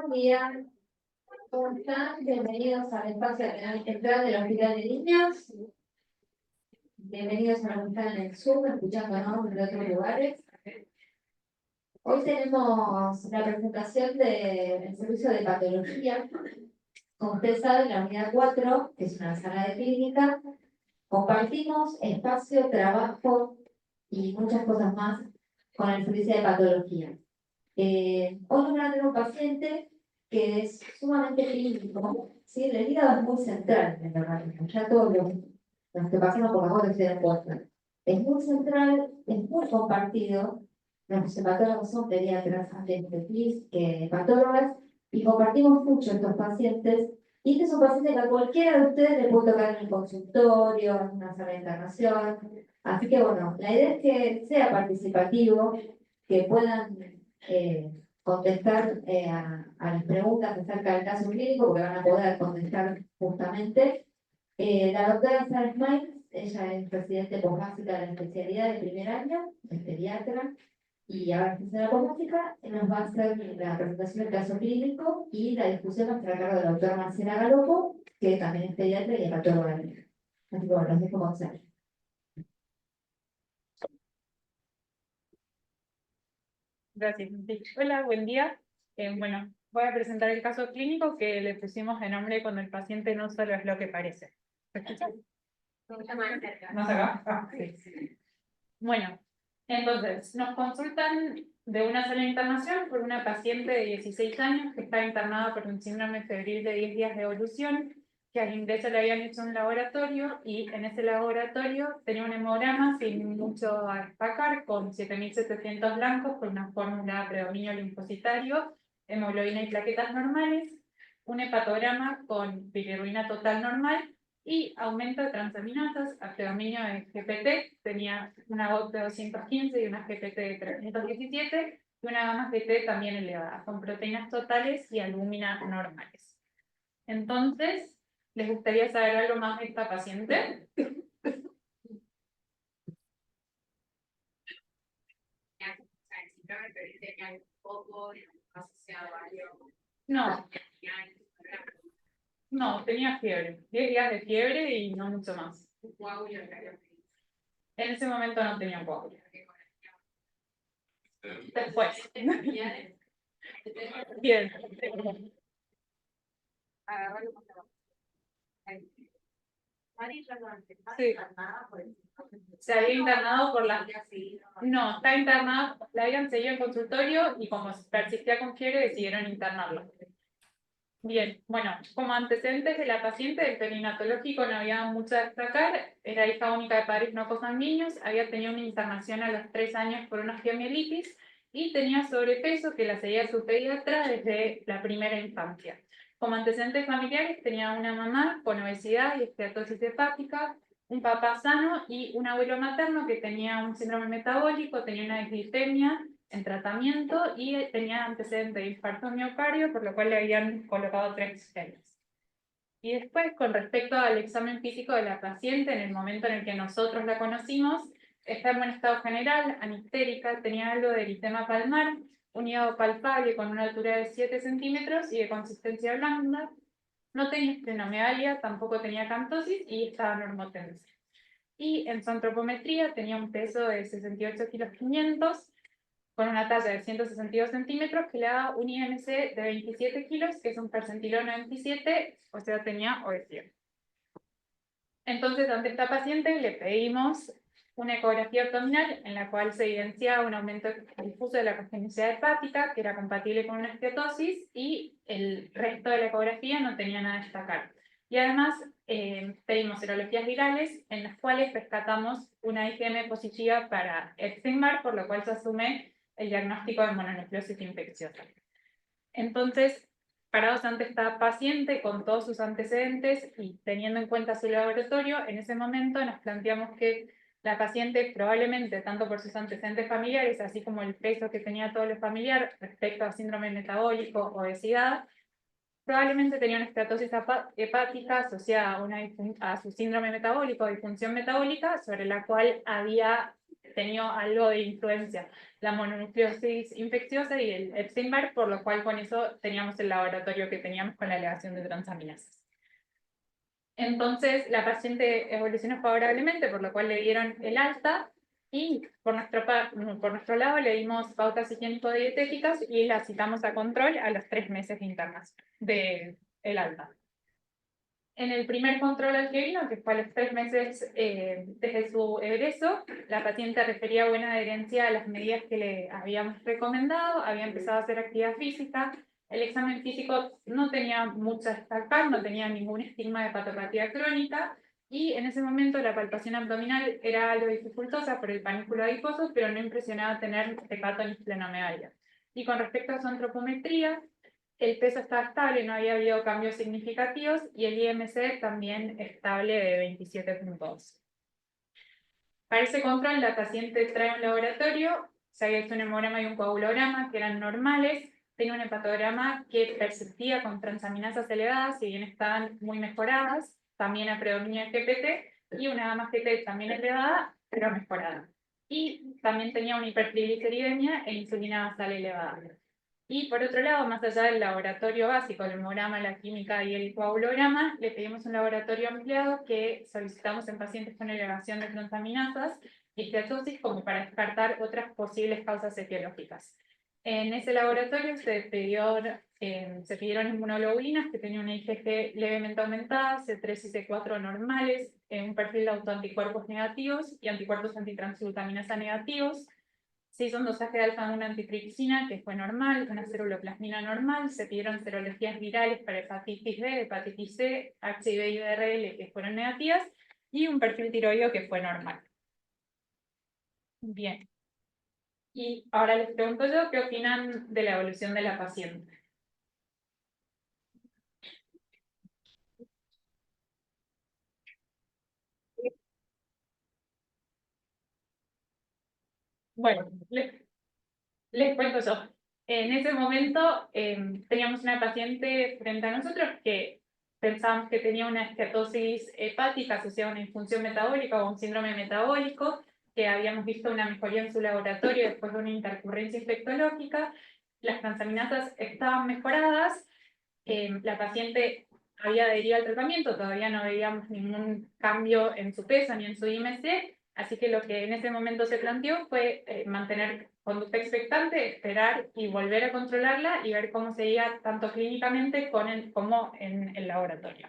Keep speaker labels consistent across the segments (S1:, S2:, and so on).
S1: Buen día, ¿cómo están? Bienvenidos al espacio central del Hospital de Niños. Bienvenidos a los que están en el Zoom, escuchándonos de otros lugares. Hoy tenemos la presentación del servicio de patología. Como ustedes saben, la unidad 4, que es una sala de clínica, compartimos espacio, trabajo y muchas cosas más con el servicio de patología. Hoy nos van a tener un paciente que es sumamente clínico, ¿sí? El hígado es muy central en el organismo, ya todos los que pasamos por la boca se dan cuenta. Es muy central, es muy compartido. Los hepatólogos son pediatras, anestesistas, hepatólogas, y compartimos mucho estos pacientes. Y este es un paciente que a cualquiera de ustedes le puede tocar en el consultorio, en una sala de internación. Así que bueno, la idea es que sea participativo, que puedan contestar a las preguntas acerca del caso clínico, porque van a poder contestar justamente. La doctora Sara Smiles, ella es presidente posbásica de la especialidad de primer año, es pediatra, y ahora que se la posbásica, nos va a hacer la presentación del caso clínico y la discusión va a estar a cargo de la doctora Marcela Galopo, que también es pediatra y hepatóloga. Así que bueno, los dejo comenzar.
S2: Gracias. Hola, buen día. Bueno, voy a presentar el caso clínico que le pusimos de nombre cuando el paciente no solo es lo que parece. ¿Se escucha? ¿Más acá? Ah, sí. Bueno, entonces, nos consultan de una sala de internación por una paciente de 16 años que está internada por un síndrome febril de 10 días de evolución, que al ingreso le habían hecho un laboratorio y en ese laboratorio tenía un hemograma sin mucho a destacar, con 7.700 blancos, con una fórmula de predominio linfocitario, hemoglobina y plaquetas normales, un hepatograma con bilirrubina total normal y aumento de transaminasas a predominio de GPT, tenía una GOT de 215 y una GPT de 317 y una gamma GT también elevada, con proteínas totales y albúmina normales. Entonces, ¿les gustaría saber algo más de esta paciente? No, no, tenía fiebre, 10 días de fiebre y no mucho más. En ese momento no tenía coágulo. Después. Bien. Sí. Se había internado por la... No, está internada, la habían seguido en consultorio y como persistía con fiebre decidieron internarla. Bien, bueno, como antecedentes de la paciente del perinatológico no había mucho a destacar, era hija única de padres no cosanguíneos, había tenido una internación a los 3 años por una osteomielitis y tenía sobrepeso que la seguía su pediatra desde la primera infancia. Como antecedentes familiares tenía una mamá con obesidad y esteatosis hepática, un papá sano y un abuelo materno que tenía un síndrome metabólico, tenía una dislipemia en tratamiento y tenía antecedentes de infarto miocardio, por lo cual le habían colocado 3 genes. Y después, con respecto al examen físico de la paciente, en el momento en el que nosotros la conocimos, está en buen estado general, anistérica, tenía algo de eritema palmar, un hígado palpable con una altura de 7 centímetros y de consistencia blanda, no tenía esplenomegalia, tampoco tenía cantosis y estaba normotensa. Y en su antropometría tenía un peso de 68 kilos 500, con una talla de 162 centímetros que le da un IMC de 27 kilos, que es un percentilón 97, o sea, tenía obesidad. Entonces, ante esta paciente le pedimos una ecografía abdominal en la cual se evidenciaba un aumento difuso de la congenicidad hepática, que era compatible con una esteatosis, y el resto de la ecografía no tenía nada a destacar. Y además pedimos serologías virales en las cuales rescatamos una IgM positiva para Epstein-Barr, por lo cual se asume el diagnóstico de mononucleosis infecciosa. Entonces, parados ante esta paciente con todos sus antecedentes y teniendo en cuenta su laboratorio, en ese momento nos planteamos que la paciente probablemente, tanto por sus antecedentes familiares, así como el peso que tenía todo lo familiar respecto a síndrome metabólico, obesidad, probablemente tenía una esteatosis hepática asociada a su síndrome metabólico o disfunción metabólica, sobre la cual había tenido algo de influencia, la mononucleosis infecciosa y el Epstein-Barr, por lo cual con eso teníamos el laboratorio que teníamos con la alegación de transaminasas. Entonces, la paciente evolucionó favorablemente, por lo cual le dieron el alta, y por nuestro lado le dimos pautas higiénico-dietéticas y la citamos a control a los 3 meses de internación de el alta. En el primer control al que vino, que fue a los 3 meses desde su egreso, la paciente refería buena adherencia a las medidas que le habíamos recomendado, había empezado a hacer actividad física, el examen físico no tenía mucho a destacar, no tenía ningún estigma de patopatía crónica, y en ese momento la palpación abdominal era algo dificultosa por el panículo adiposo, pero no impresionaba tener hepato ni esplenomegalia. Y con respecto a su antropometría, el peso estaba estable, no había habido cambios significativos, y el IMC también estable de 27.2. Para ese control, la paciente trae un laboratorio, se había hecho un hemograma y un coagulograma que eran normales, tenía un hepatograma que persistía con transaminasas elevadas, si bien estaban muy mejoradas, también a predominio de GPT, y una gamma GT también elevada, pero mejorada. Y también tenía una hipertrigliceridemia e insulina basal elevada. Y por otro lado, más allá del laboratorio básico, el hemograma, la química y el coagulograma, le pedimos un laboratorio ampliado que solicitamos en pacientes con elevación de transaminasas y esteatosis como para descartar otras posibles causas etiológicas. En ese laboratorio se pidieron inmunoglobulinas que tenían una IgG levemente aumentada, C3 y C4 normales, un perfil de autoanticuerpos negativos y anticuerpos antitransglutaminasa negativos. Se hizo un dosaje de alfa-1 antitripsina, que fue normal, una ceruloplasmina normal, se pidieron serologías virales para hepatitis B, hepatitis C, HIV y VRL, que fueron negativas, y un perfil tiroideo que fue normal. Bien. Y ahora les pregunto yo, ¿qué opinan de la evolución de la paciente? Bueno, les cuento yo. En ese momento teníamos una paciente frente a nosotros que pensábamos que tenía una esteatosis hepática asociada a una disfunción metabólica o un síndrome metabólico, que habíamos visto una mejoría en su laboratorio después de una intercurrencia infectológica. Las transaminasas estaban mejoradas, la paciente había adherido al tratamiento, todavía no veíamos ningún cambio en su peso ni en su IMC, así que lo que en ese momento se planteó fue mantener conducta expectante, esperar y volver a controlarla y ver cómo seguía tanto clínicamente como en el laboratorio.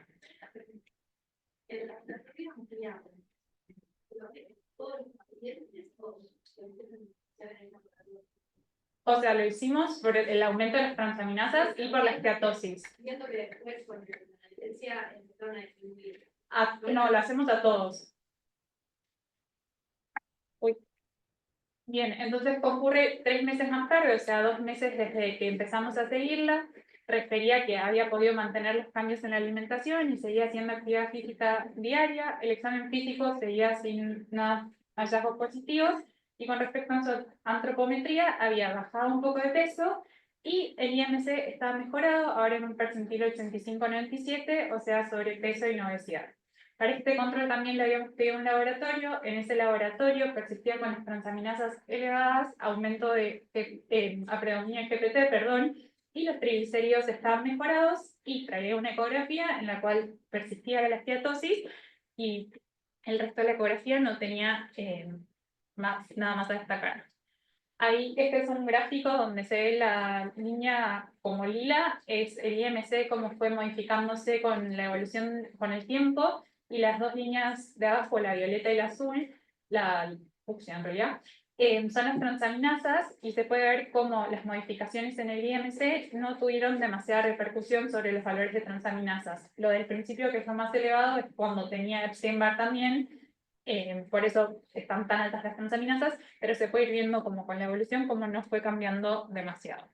S2: O sea, lo hicimos por el aumento de las transaminasas y por la esteatosis. No, lo hacemos a todos. Uy. Bien, entonces ocurre 3 meses más tarde, o sea, 2 meses desde que empezamos a seguirla, refería que había podido mantener los cambios en la alimentación y seguía haciendo actividad física diaria, el examen físico seguía sin nada hallazgos positivos, y con respecto a su antropometría había bajado un poco de peso y el IMC estaba mejorado, ahora en un percentil 85-97, o sea, sobrepeso y no obesidad. Para este control también le habíamos pedido un laboratorio. En ese laboratorio persistía con las transaminasas elevadas, aumento a predominio GPT, perdón, y los triglicéridos estaban mejorados, y traía una ecografía en la cual persistía la esteatosis y el resto de la ecografía no tenía nada más a destacar. Ahí, este es un gráfico donde se ve la línea como lila, es el IMC como fue modificándose con la evolución con el tiempo, y las dos líneas de abajo, la violeta y la azul, la fucsia en realidad, son las transaminasas, y se puede ver cómo las modificaciones en el IMC no tuvieron demasiada repercusión sobre los valores de transaminasas. Lo del principio, que fue más elevado, es cuando tenía Epstein-Barr también, por eso están tan altas las transaminasas, pero se puede ir viendo como con la evolución como no fue cambiando demasiado.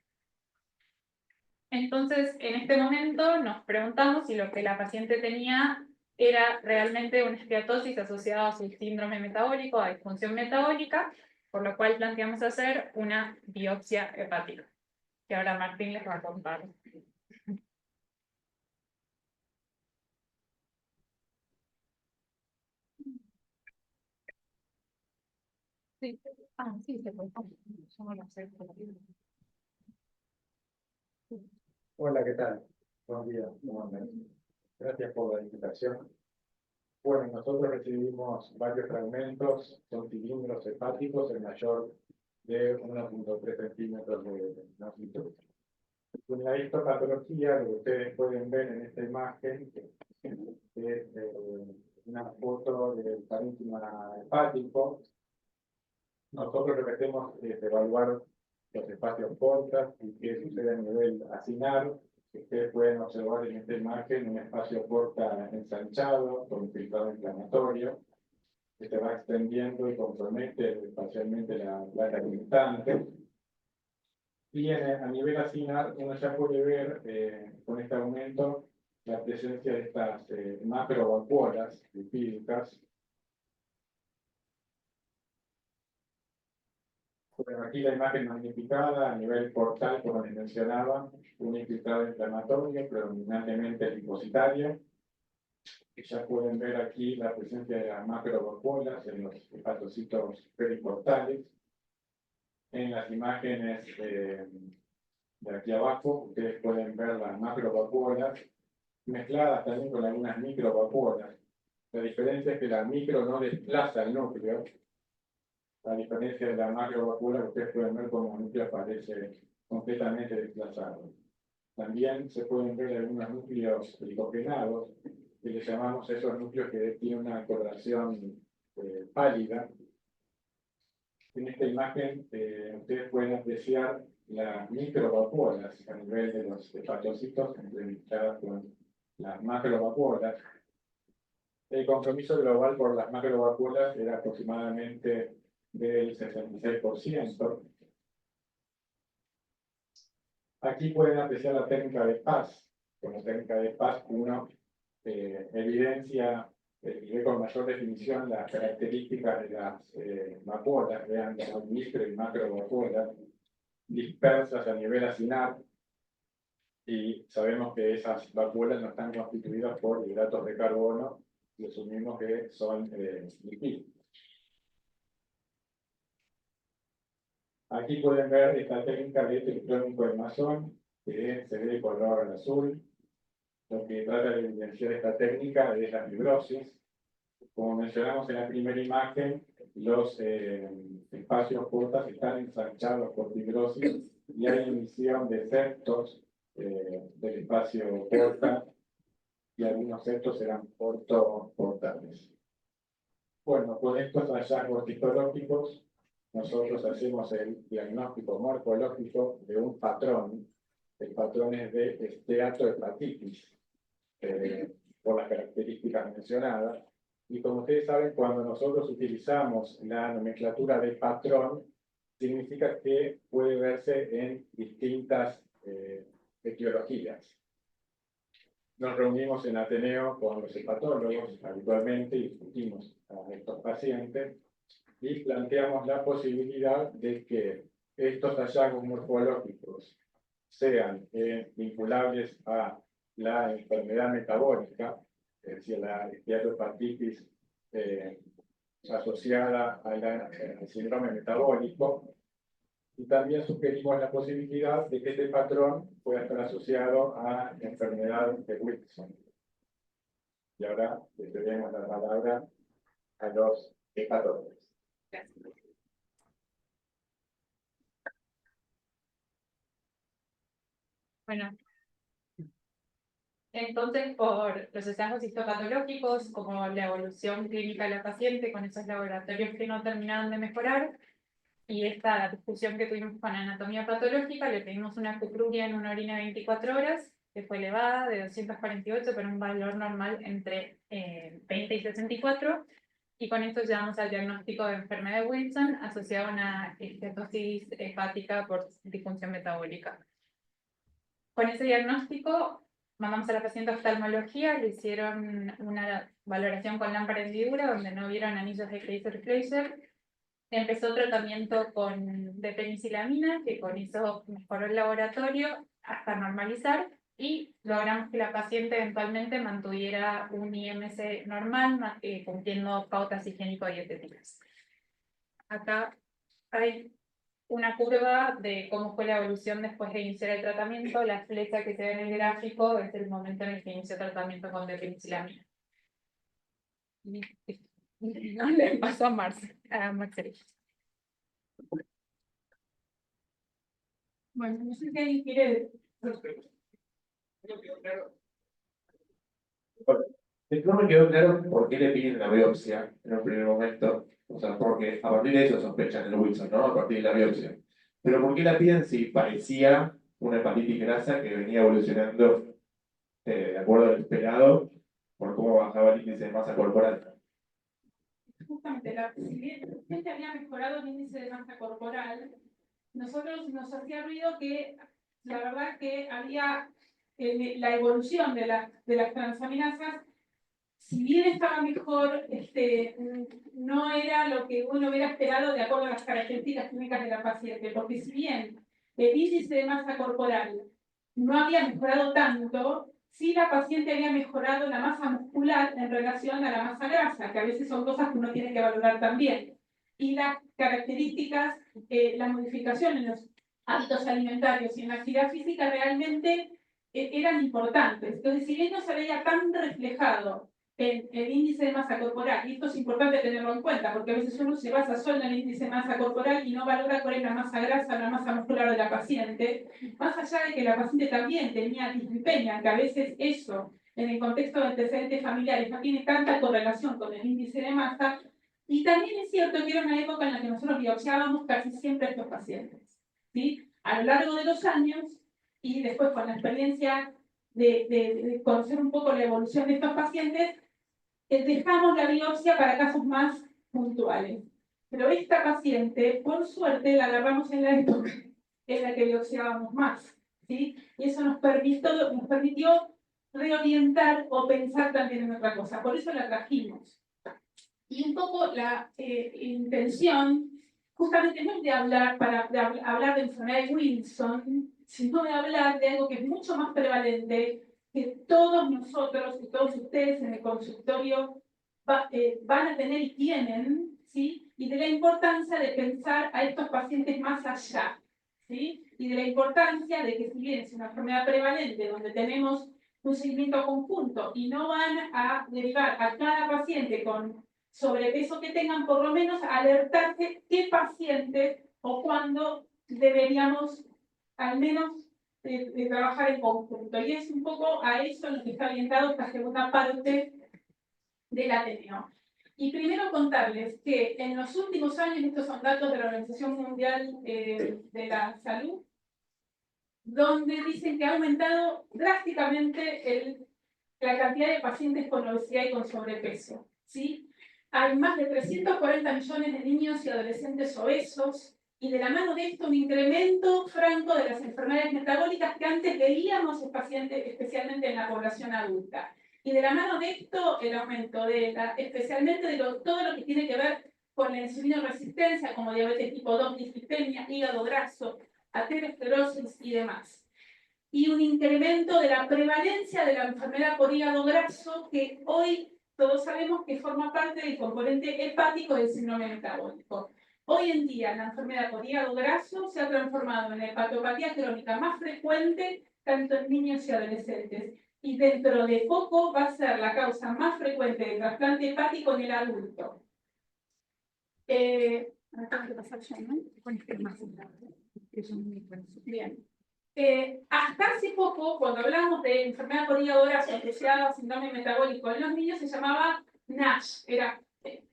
S2: Entonces, en este momento nos preguntamos si lo que la paciente tenía era realmente una esteatosis asociada a su síndrome metabólico, a disfunción metabólica, por lo cual planteamos hacer una biopsia hepática, que ahora Martín les va a contar. Sí. Ah, sí, se puede. Yo no lo sé.
S3: Hola, ¿qué tal? Buen día, ¿cómo andan? Gracias por la invitación. Bueno, nosotros recibimos varios fragmentos, son cilindros hepáticos, el mayor de 1,3 centímetros de longitud. En la histopatología, lo que ustedes pueden ver en esta imagen es una foto del parénquima hepático. Nosotros lo que hacemos es evaluar los espacios portas y qué sucede a nivel acinar. Ustedes pueden observar en esta imagen un espacio porta ensanchado con un filtrado inflamatorio que se va extendiendo y compromete espacialmente la placa limitante. Y a nivel acinar uno ya puede ver con este aumento la presencia de estas macrovacuolas lipídicas. Bueno, aquí la imagen magnificada a nivel portal, como les mencionaba, un infiltrado inflamatorio, predominantemente linfocitario. Ya pueden ver aquí la presencia de las macrovacuolas en los hepatocitos periportales. En las imágenes de aquí abajo, ustedes pueden ver las macrovacuolas mezcladas también con algunas microvacuolas. La diferencia es que la micro no desplaza el núcleo, a diferencia de la macrovacuna, que ustedes pueden ver como el núcleo aparece completamente desplazado. También se pueden ver algunos núcleos glicogenados, que le llamamos esos núcleos que tienen una coloración pálida. En esta imagen ustedes pueden apreciar las microvacuolas a nivel de los hepatocitos, entrevistadas con las macrovacuolas. El compromiso global por las macrovacuolas era aproximadamente del 66%. Aquí pueden apreciar la técnica de Paz. Con la técnica de Paz uno evidencia y ve con mayor definición las características de las vacuolas, vean las micro y macrovacuolas dispersas a nivel acinar, y sabemos que esas vacuolas no están constituidas por hidratos de carbono y asumimos que son lipídicos. Aquí pueden ver esta técnica de triclónico de Masón, que se ve de color azul. Lo que trata de evidenciar esta técnica es la fibrosis. Como mencionamos en la primera imagen, los espacios portas están ensanchados por fibrosis y hay emisión de septos del espacio porta, y algunos septos serán portales. Bueno, con estos hallazgos histológicos, nosotros hacemos el diagnóstico morfológico de un patrón. El patrón es de esteatohepatitis, por las características mencionadas. Y como ustedes saben, cuando nosotros utilizamos la nomenclatura de patrón, significa que puede verse en distintas etiologías. Nos reunimos en Ateneo con los hepatólogos habitualmente y discutimos a estos pacientes y planteamos la posibilidad de que estos hallazgos morfológicos sean vinculables a la enfermedad metabólica, es decir, la esteatohepatitis asociada al síndrome metabólico, y también sugerimos la posibilidad de que este patrón pueda estar asociado a la enfermedad de Wilson. Y ahora le cedemos la palabra a los hepatólogos.
S2: Bueno, entonces por los hallazgos histopatológicos, como la evolución clínica de la paciente con esos laboratorios que no terminaban de mejorar, y esta discusión que tuvimos con anatomía patológica, le pedimos una cupruria en una orina de 24 horas, que fue elevada de 248, pero un valor normal entre 20 y 64, y con esto llegamos al diagnóstico de enfermedad de Wilson asociada a una estetosis hepática por disfunción metabólica. Con ese diagnóstico mandamos a la paciente a oftalmología, le hicieron una valoración con lámpara hendidura donde no vieron anillos de Kaiser-Fleischer. Empezó tratamiento de penicilamina, que con eso mejoró el laboratorio hasta normalizar, y logramos que la paciente eventualmente mantuviera un IMC normal, cumpliendo pautas higiénico-dietéticas. acá hay una curva de cómo fue la evolución después de iniciar el tratamiento. La flecha que se ve en el gráfico es el momento en el que inició tratamiento con penicilina. No le pasó a Marcela.
S4: Bueno, no sé si alguien quiere.
S5: No me quedó claro por qué le piden la biopsia en un primer momento. O sea, porque a partir de eso sospechan el Wilson, ¿no? A partir de la biopsia. Pero ¿por qué la piden si parecía una hepatitis grasa que venía evolucionando de acuerdo al esperado por cómo bajaba el índice de masa corporal?
S4: Justamente, si bien el paciente había mejorado el índice de masa corporal, nosotros nos hacía ruido que la verdad que había la evolución de las transaminasas, si bien estaba mejor, no era lo que uno hubiera esperado de acuerdo a las características clínicas de la paciente, porque si bien el índice de masa corporal no había mejorado tanto, sí la paciente había mejorado la masa muscular en relación a la masa grasa, que a veces son cosas que uno tiene que valorar también. Y las características, la modificación en los hábitos alimentarios y en la actividad física realmente eran importantes. Entonces, si bien no se veía tan reflejado en el índice de masa corporal, y esto es importante tenerlo en cuenta, porque a veces uno se basa solo en el índice de masa corporal y no valora cuál es la masa grasa, la masa muscular de la paciente, más allá de que la paciente también tenía dislipemia, que a veces eso, en el contexto de antecedentes familiares, no tiene tanta correlación con el índice de masa, y también es cierto que era una época en la que nosotros biopsiábamos casi siempre a estos pacientes, ¿sí? A lo largo de los años, y después con la experiencia de conocer un poco la evolución de estos pacientes, dejamos la biopsia para casos más puntuales. Pero esta paciente, por suerte, la agarramos en la época en la que biopsiábamos más, ¿sí? Y eso nos permitió reorientar o pensar también en otra cosa. Por eso la trajimos. Y un poco la intención, justamente no es de hablar, hablar de enfermedad de Wilson, sino de hablar de algo que es mucho más prevalente, que todos nosotros y todos ustedes en el consultorio van a tener y tienen, ¿sí? Y de la importancia de pensar a estos pacientes más allá, ¿sí? Y de la importancia de que si bien es una enfermedad prevalente donde tenemos un seguimiento conjunto y no van a derivar a cada paciente con sobrepeso que tengan, por lo menos alertarse qué paciente o cuándo deberíamos al menos de trabajar en conjunto. Y es un poco a eso lo que está orientado esta segunda parte del Ateneo. Y primero contarles que en los últimos años, estos son datos de la Organización Mundial de la Salud, donde dicen que ha aumentado drásticamente la cantidad de pacientes con obesidad y con sobrepeso, ¿sí? Hay más de 340 millones de niños y adolescentes obesos, y de la mano de esto un incremento franco de las enfermedades metabólicas que antes veíamos especialmente en la población adulta. Y de la mano de esto el aumento especialmente de todo lo que tiene que ver con la insulinoresistencia, como diabetes tipo 2, dislipemia, hígado graso, aterosclerosis y demás. Y un incremento de la prevalencia de la enfermedad por hígado graso, que hoy todos sabemos que forma parte del componente hepático del síndrome metabólico. Hoy en día la enfermedad por hígado graso se ha transformado en la hepatopatía crónica más frecuente tanto en niños y adolescentes. Y dentro de poco va a ser la causa más frecuente de trasplante hepático en el adulto. Bien. Hasta hace poco, cuando hablamos de enfermedad por hígado graso asociada a síndrome metabólico en los niños, se llamaba NASH, era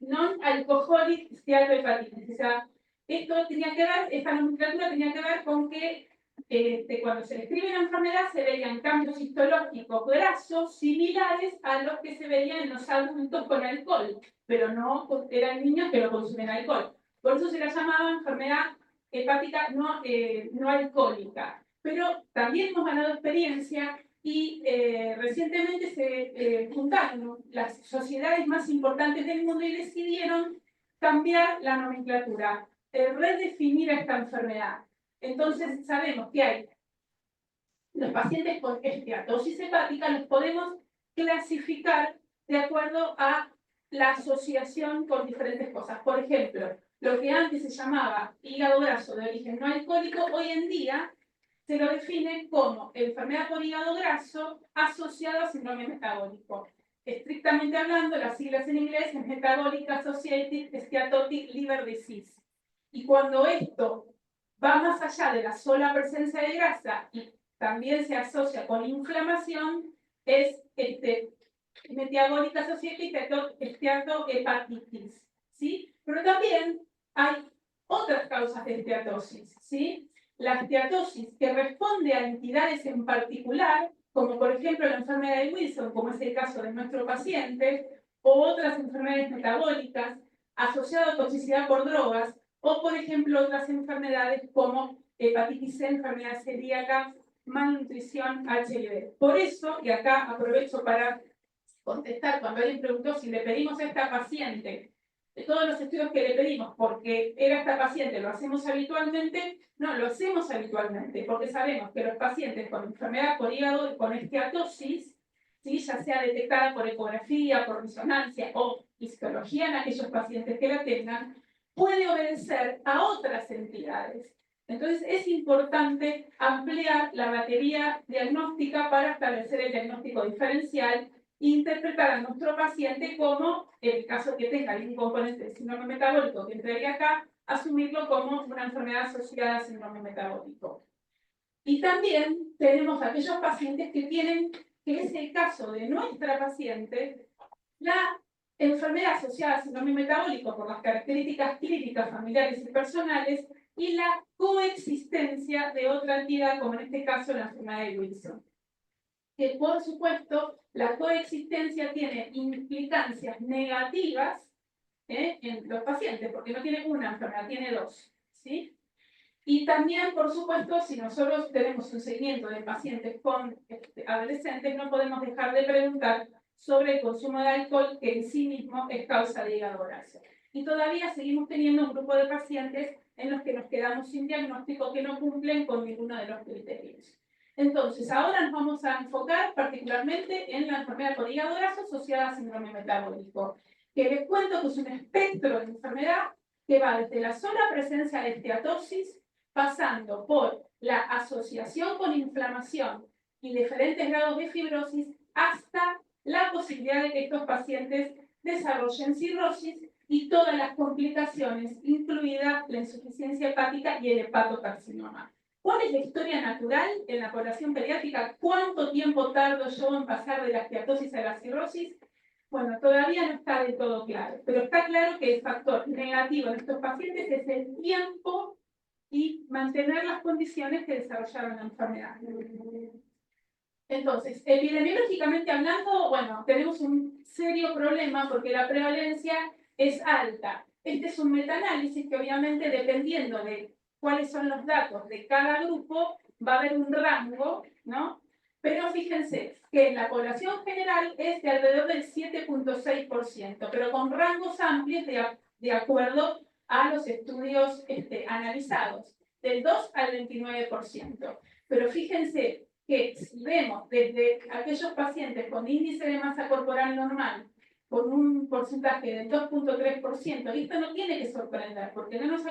S4: Non-Alcoholic Steatohepatitis. O sea, esto tenía que ver, esta nomenclatura tenía que ver con que cuando se describe la enfermedad se veían cambios histológicos grasos similares a los que se veían en los adultos con alcohol, pero no eran niños que no consumen alcohol. Por eso se la llamaba enfermedad hepática no alcohólica. Pero también hemos ganado experiencia y recientemente se juntaron las sociedades más importantes del mundo y decidieron cambiar la nomenclatura, redefinir a esta enfermedad. Entonces sabemos que hay los pacientes con esteatosis hepática, los podemos clasificar de acuerdo a la asociación con diferentes cosas. Por ejemplo, lo que antes se llamaba hígado graso de origen no alcohólico, hoy en día se lo define como enfermedad por hígado graso asociada a síndrome metabólico. Estrictamente hablando, las siglas en inglés es Metabolic Associated Steatotic Liver Disease. Y cuando esto va más allá de la sola presencia de grasa y también se asocia con inflamación, es Metabolic Associated Steatohepatitis, ¿sí? Pero también hay otras causas de esteatosis, ¿sí? La esteatosis que responde a entidades en particular, como por ejemplo la enfermedad de Wilson, como es el caso de nuestro paciente, o otras enfermedades metabólicas asociadas a toxicidad por drogas, o por ejemplo otras enfermedades como hepatitis C, enfermedad celíaca, malnutrición, HIV. Por eso, y acá aprovecho para contestar cuando alguien preguntó si le pedimos a esta paciente de todos los estudios que le pedimos, porque era esta paciente, ¿lo hacemos habitualmente? No, lo hacemos habitualmente, porque sabemos que los pacientes con enfermedad por hígado, con esteatosis, ¿sí? Ya sea detectada por ecografía, por resonancia o histología en aquellos pacientes que la tengan, puede obedecer a otras entidades. Entonces es importante ampliar la batería diagnóstica para establecer el diagnóstico diferencial e interpretar a nuestro paciente como, en el caso que tenga algún componente de síndrome metabólico que entraría acá, asumirlo como una enfermedad asociada a síndrome metabólico. Y también tenemos aquellos pacientes que tienen, que es el caso de nuestra paciente, la enfermedad asociada a síndrome metabólico por las características clínicas, familiares y personales, y la coexistencia de otra entidad, como en este caso la enfermedad de Wilson. Que por supuesto la coexistencia tiene implicancias negativas en los pacientes, porque no tiene una enfermedad, tiene dos, ¿sí? Y también, por supuesto, si nosotros tenemos un seguimiento de pacientes con adolescentes, no podemos dejar de preguntar sobre el consumo de alcohol, que en sí mismo es causa de hígado graso. Y todavía seguimos teniendo un grupo de pacientes en los que nos quedamos sin diagnóstico que no cumplen con ninguno de los criterios. Entonces, ahora nos vamos a enfocar particularmente en la enfermedad por hígado graso asociada a síndrome metabólico, que les cuento que es un espectro de enfermedad que va desde la sola presencia de esteatosis, pasando por la asociación con inflamación y diferentes grados de fibrosis, hasta la posibilidad de que estos pacientes desarrollen cirrosis y todas las complicaciones, incluida la insuficiencia hepática y el hepatocarcinoma. ¿Cuál es la historia natural en la población pediátrica? ¿Cuánto tiempo tardo yo en pasar de la esteatosis a la cirrosis? Bueno, todavía no está del todo claro, pero está claro que el factor negativo en estos pacientes es el tiempo y mantener las condiciones que desarrollaron la enfermedad. Entonces, epidemiológicamente hablando, bueno, tenemos un serio problema porque la prevalencia es alta. Este es un metaanálisis que obviamente dependiendo de cuáles son los datos de cada grupo, va a haber un rango, ¿no? Pero fíjense que en la población general es de alrededor del 7.6%, pero con rangos amplios de acuerdo a los estudios analizados, del 2 al 29%. Pero fíjense que si vemos desde aquellos pacientes con índice de masa corporal normal, con un porcentaje del 2.3%, y esto no tiene que sorprender, porque no nos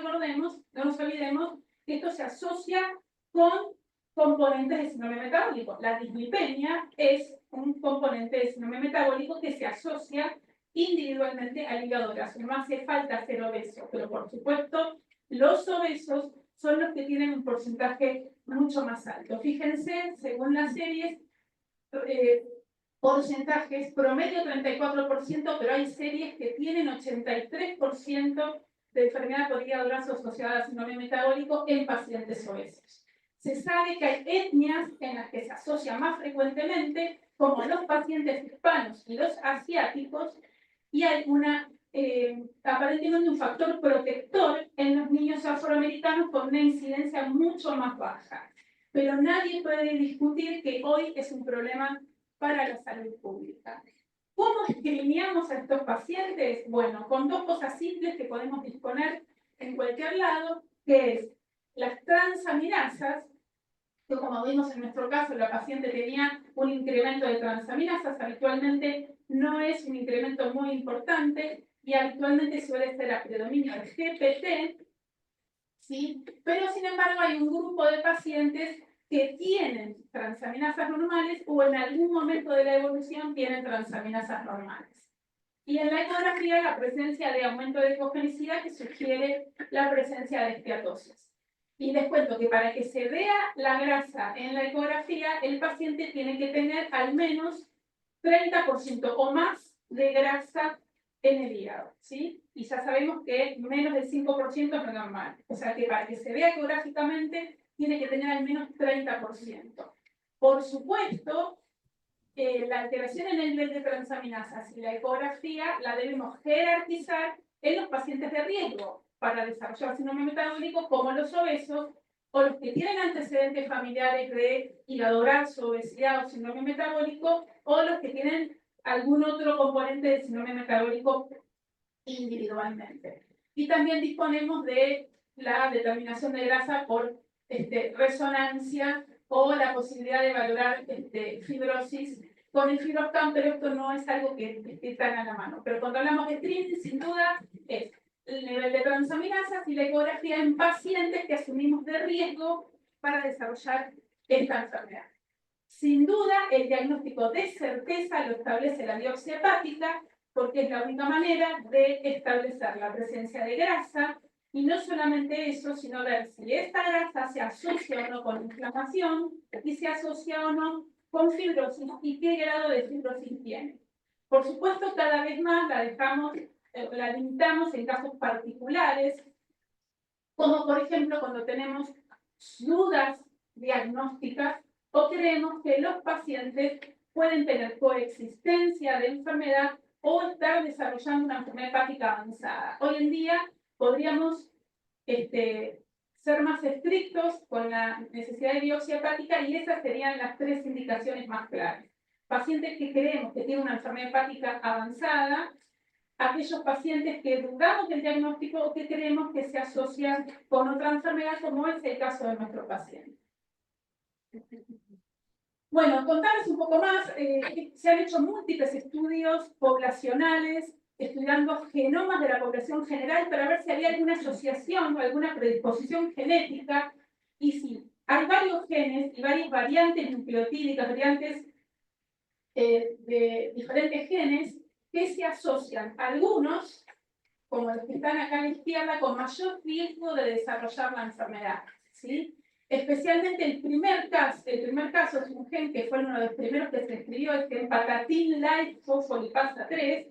S4: olvidemos que esto se asocia con componentes de síndrome metabólico. La dislipemia es un componente de síndrome metabólico que se asocia individualmente al hígado graso. No hace falta ser obeso, pero por supuesto los obesos son los que tienen un porcentaje mucho más alto. Fíjense, según las series, porcentajes, promedio 34%, pero hay series que tienen 83% de enfermedad por hígado graso asociada a síndrome metabólico en pacientes obesos. Se sabe que hay etnias en las que se asocia más frecuentemente, como los pacientes hispanos y los asiáticos, y hay aparentemente un factor protector en los niños afroamericanos con una incidencia mucho más baja. Pero nadie puede discutir que hoy es un problema para la salud pública. ¿Cómo discriminamos a estos pacientes? Bueno, con dos cosas simples que podemos disponer en cualquier lado, que es las transaminasas, que como vimos en nuestro caso, la paciente tenía un incremento de transaminasas, habitualmente no es un incremento muy importante, y habitualmente suele ser a predominio de GPT, ¿sí? Pero sin embargo hay un grupo de pacientes que tienen transaminasas normales o en algún momento de la evolución tienen transaminasas normales. Y en la ecografía la presencia de aumento de ecogenicidad que sugiere la presencia de esteatosis. Y les cuento que para que se vea la grasa en la ecografía, el paciente tiene que tener al menos 30% o más de grasa en el hígado, ¿sí? Y ya sabemos que menos del 5% es lo normal. O sea que para que se vea ecográficamente, tiene que tener al menos 30%. Por supuesto, la alteración en el nivel de transaminasas y la ecografía la debemos jerarquizar en los pacientes de riesgo para desarrollar síndrome metabólico, como los obesos o los que tienen antecedentes familiares de hígado graso, obesidad o síndrome metabólico, o los que tienen algún otro componente del síndrome metabólico individualmente. Y también disponemos de la determinación de grasa por resonancia o la posibilidad de valorar fibrosis con el FibroScan, pero esto no es algo que esté tan a la mano. Pero cuando hablamos de screening, sin duda, es el nivel de transaminasas y la ecografía en pacientes que asumimos de riesgo para desarrollar esta enfermedad. Sin duda, el diagnóstico de certeza lo establece la biopsia hepática, porque es la única manera de establecer la presencia de grasa, y no solamente eso, sino ver si esta grasa se asocia o no con inflamación, y se asocia o no con fibrosis, y qué grado de fibrosis tiene. Por supuesto, cada vez más la limitamos en casos particulares, como por ejemplo cuando tenemos dudas diagnósticas o creemos que los pacientes pueden tener coexistencia de enfermedad o estar desarrollando una enfermedad hepática avanzada. Hoy en día podríamos ser más estrictos con la necesidad de biopsia hepática y esas serían las 3 indicaciones más claras. Pacientes que creemos que tienen una enfermedad hepática avanzada, aquellos pacientes que dudamos del diagnóstico o que creemos que se asocian con otra enfermedad, como es el caso de nuestro paciente. Bueno, contarles un poco más, se han hecho múltiples estudios poblacionales, estudiando genomas de la población general para ver si había alguna asociación o alguna predisposición genética, y sí, hay varios genes y varias variantes nucleotídicas, variantes de diferentes genes, que se asocian algunos, como los que están acá a la izquierda, con mayor riesgo de desarrollar la enfermedad, ¿sí? Especialmente el primer caso es un gen que fue uno de los primeros que se escribió, el gen patatin-like fosfolipasa 3,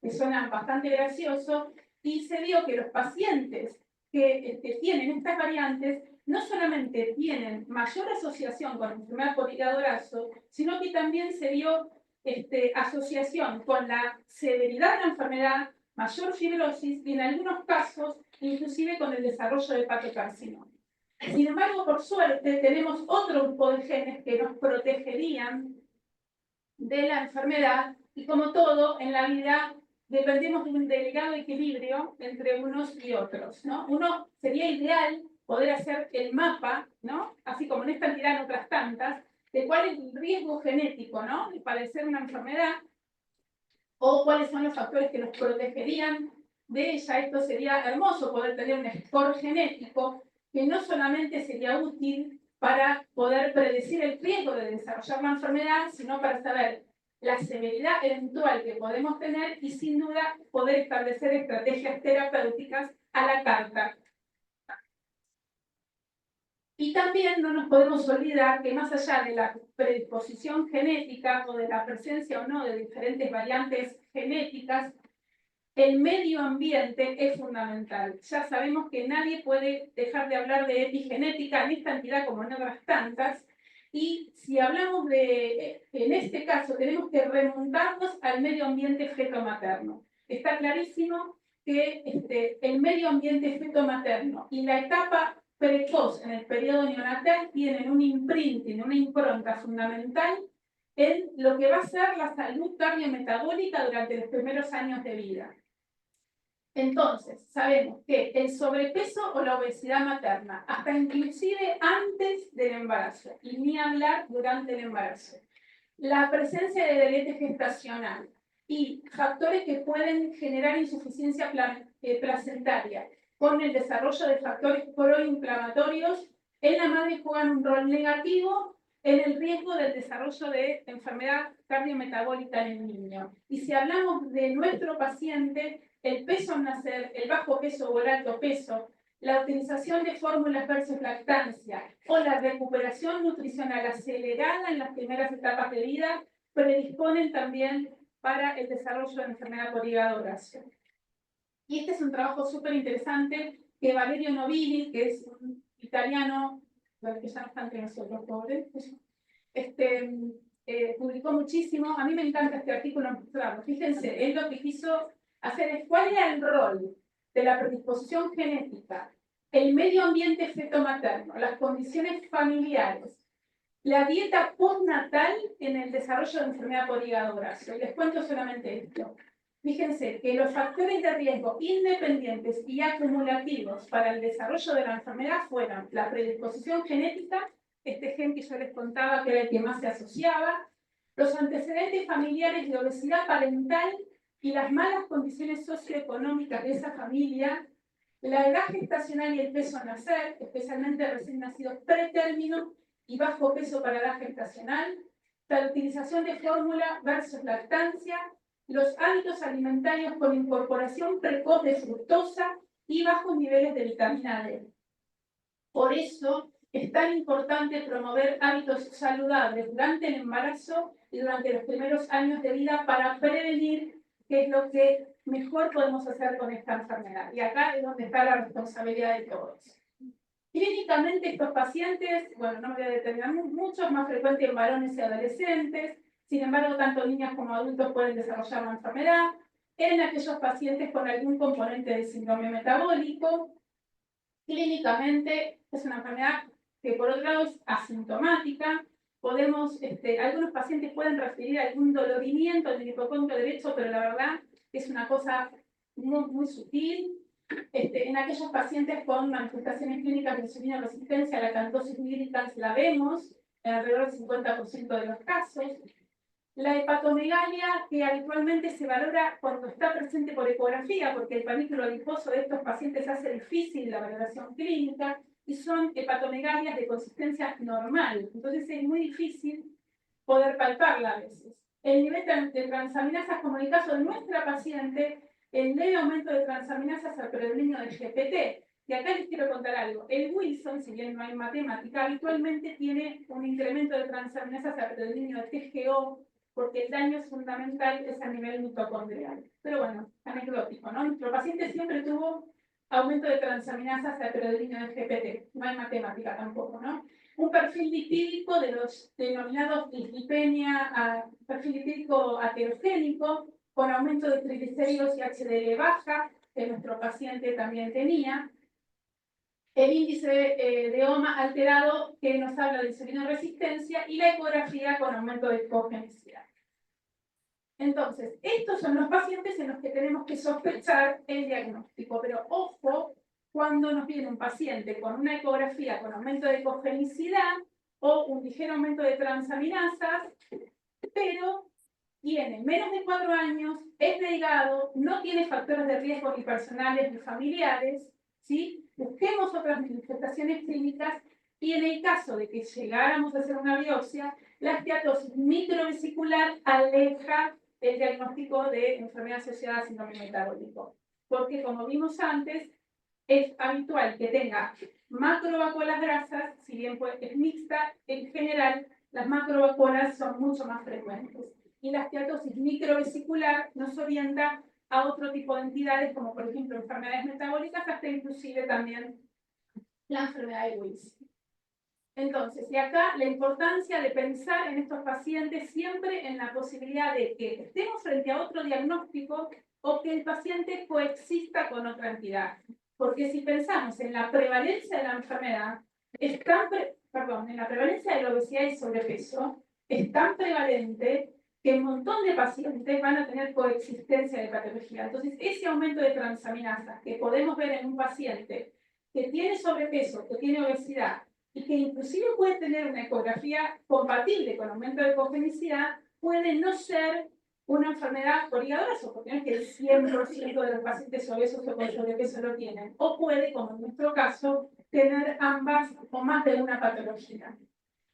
S4: que suena bastante gracioso, y se vio que los pacientes que tienen estas variantes no solamente tienen mayor asociación con la enfermedad por hígado graso, sino que también se vio asociación con la severidad de la enfermedad, mayor fibrosis y en algunos casos inclusive con el desarrollo de hepatocarcinoma. Sin embargo, por suerte, tenemos otro grupo de genes que nos protegerían de la enfermedad y como todo en la vida dependemos de un delicado equilibrio entre unos y otros, ¿no? Uno sería ideal poder hacer el mapa, ¿no? Así como en esta entidad en otras tantas, de cuál es el riesgo genético, ¿no? De padecer una enfermedad o cuáles son los factores que nos protegerían de ella. Esto sería hermoso poder tener un score genético que no solamente sería útil para poder predecir el riesgo de desarrollar la enfermedad, sino para saber la severidad eventual que podemos tener y sin duda poder establecer estrategias terapéuticas a la carta. Y también no nos podemos olvidar que más allá de la predisposición genética o de la presencia o no de diferentes variantes genéticas, el medio ambiente es fundamental. Ya sabemos que nadie puede dejar de hablar de epigenética en esta entidad como en otras tantas, y si hablamos en este caso, tenemos que remontarnos al medio ambiente feto-materno. Está clarísimo que el medio ambiente feto-materno y la etapa precoz en el periodo neonatal tienen un imprinting, una impronta fundamental en lo que va a ser la salud cardiometabólica durante los primeros años de vida. Entonces, sabemos que el sobrepeso o la obesidad materna, hasta inclusive antes del embarazo, y ni hablar durante el embarazo, la presencia de delete gestacional y factores que pueden generar insuficiencia placentaria, con el desarrollo de factores proinflamatorios en la madre juegan un rol negativo en el riesgo del desarrollo de enfermedad cardiometabólica en el niño. Y si hablamos de nuestro paciente, el peso al nacer, el bajo peso o el alto peso, la utilización de fórmulas versus lactancia o la recuperación nutricional acelerada en las primeras etapas de vida predisponen también para el desarrollo de enfermedad por hígado graso. Y este es un trabajo súper interesante que Valerio Novili, que es un italiano, bueno, que ya no está entre nosotros, pobre, publicó muchísimo. A mí me encanta este artículo mostrarlo. Fíjense, él lo que quiso hacer es cuál era el rol de la predisposición genética, el medio ambiente feto-materno, las condiciones familiares, la dieta postnatal en el desarrollo de enfermedad por hígado graso. Y les cuento solamente esto. Fíjense que los factores de riesgo independientes y acumulativos para el desarrollo de la enfermedad fueron la predisposición genética, este gen que yo les contaba que era el que más se asociaba, los antecedentes familiares de obesidad parental y las malas condiciones socioeconómicas de esa familia, la edad gestacional y el peso al nacer, especialmente recién nacidos pretérmino y bajo peso para edad gestacional, la utilización de fórmula versus lactancia, los hábitos alimentarios con incorporación precoz de fructosa y bajos niveles de vitamina D. Por eso es tan importante promover hábitos saludables durante el embarazo y durante los primeros años de vida para prevenir, que es lo que mejor podemos hacer con esta enfermedad. Y acá es donde está la responsabilidad de todos. Clínicamente estos pacientes, bueno, no me voy a determinar mucho, es más frecuente en varones y adolescentes. Sin embargo, tanto niñas como adultos pueden desarrollar la enfermedad. En aquellos pacientes con algún componente de síndrome metabólico, clínicamente es una enfermedad que por otro lado es asintomática. Algunos pacientes pueden referir a algún dolorimiento del hipocondrio derecho, pero la verdad es una cosa muy, muy sutil. En aquellos pacientes con manifestaciones clínicas de insulinoresistencia, la acantosis nigricans la vemos en alrededor del 50% de los casos. La hepatomegalia, que habitualmente se valora cuando está presente por ecografía, porque el panículo adiposo de estos pacientes hace difícil la valoración clínica, y son hepatomegalias de consistencia normal. Entonces es muy difícil poder palparla a veces. El nivel de transaminasas, como en el caso de nuestra paciente, el leve aumento de transaminasas al predominio del GPT. Y acá les quiero contar algo. El Wilson, si bien no hay matemática, habitualmente tiene un incremento de transaminasas al predominio del TGO, porque el daño es fundamental es a nivel mitocondrial. Pero bueno, anecdótico, ¿no? Nuestro paciente siempre tuvo aumento de transaminasas al predominio del GPT. No hay matemática tampoco, ¿no? Un perfil lipídico de los denominados dislipemia, perfil lipídico aterogénico, con aumento de triglicéridos y HDL baja, que nuestro paciente también tenía. El índice de OMA alterado, que nos habla de insulinoresistencia, y la ecografía con aumento de cogenicidad. Entonces, estos son los pacientes en los que tenemos que sospechar el diagnóstico, pero ojo cuando nos viene un paciente con una ecografía con aumento de cogenicidad o un ligero aumento de transaminasas, pero tiene menos de 4 años, es delgado, no tiene factores de riesgo ni personales ni familiares, ¿sí? Busquemos otras manifestaciones clínicas y en el caso de que llegáramos a hacer una biopsia, la esteatosis microvesicular aleja el diagnóstico de enfermedad asociada a síndrome metabólico. Porque como vimos antes, es habitual que tenga macrovacuolas grasas, si bien es mixta, en general las macrovacuolas son mucho más frecuentes. Y la esteatosis microvesicular nos orienta a otro tipo de entidades, como por ejemplo enfermedades metabólicas, hasta inclusive también la enfermedad de Wilson. Entonces, y acá la importancia de pensar en estos pacientes siempre en la posibilidad de que estemos frente a otro diagnóstico o que el paciente coexista con otra entidad. Porque si pensamos en la prevalencia de la enfermedad, en la prevalencia de la obesidad y sobrepeso, es tan prevalente que un montón de pacientes van a tener coexistencia de patología. Entonces, ese aumento de transaminasas que podemos ver en un paciente que tiene sobrepeso, que tiene obesidad, y que inclusive puede tener una ecografía compatible con aumento de cogenicidad, puede no ser una enfermedad por hígado graso, porque no es que el 100% de los pacientes obesos o con sobrepeso lo tienen, o puede, como en nuestro caso, tener ambas o más de una patología.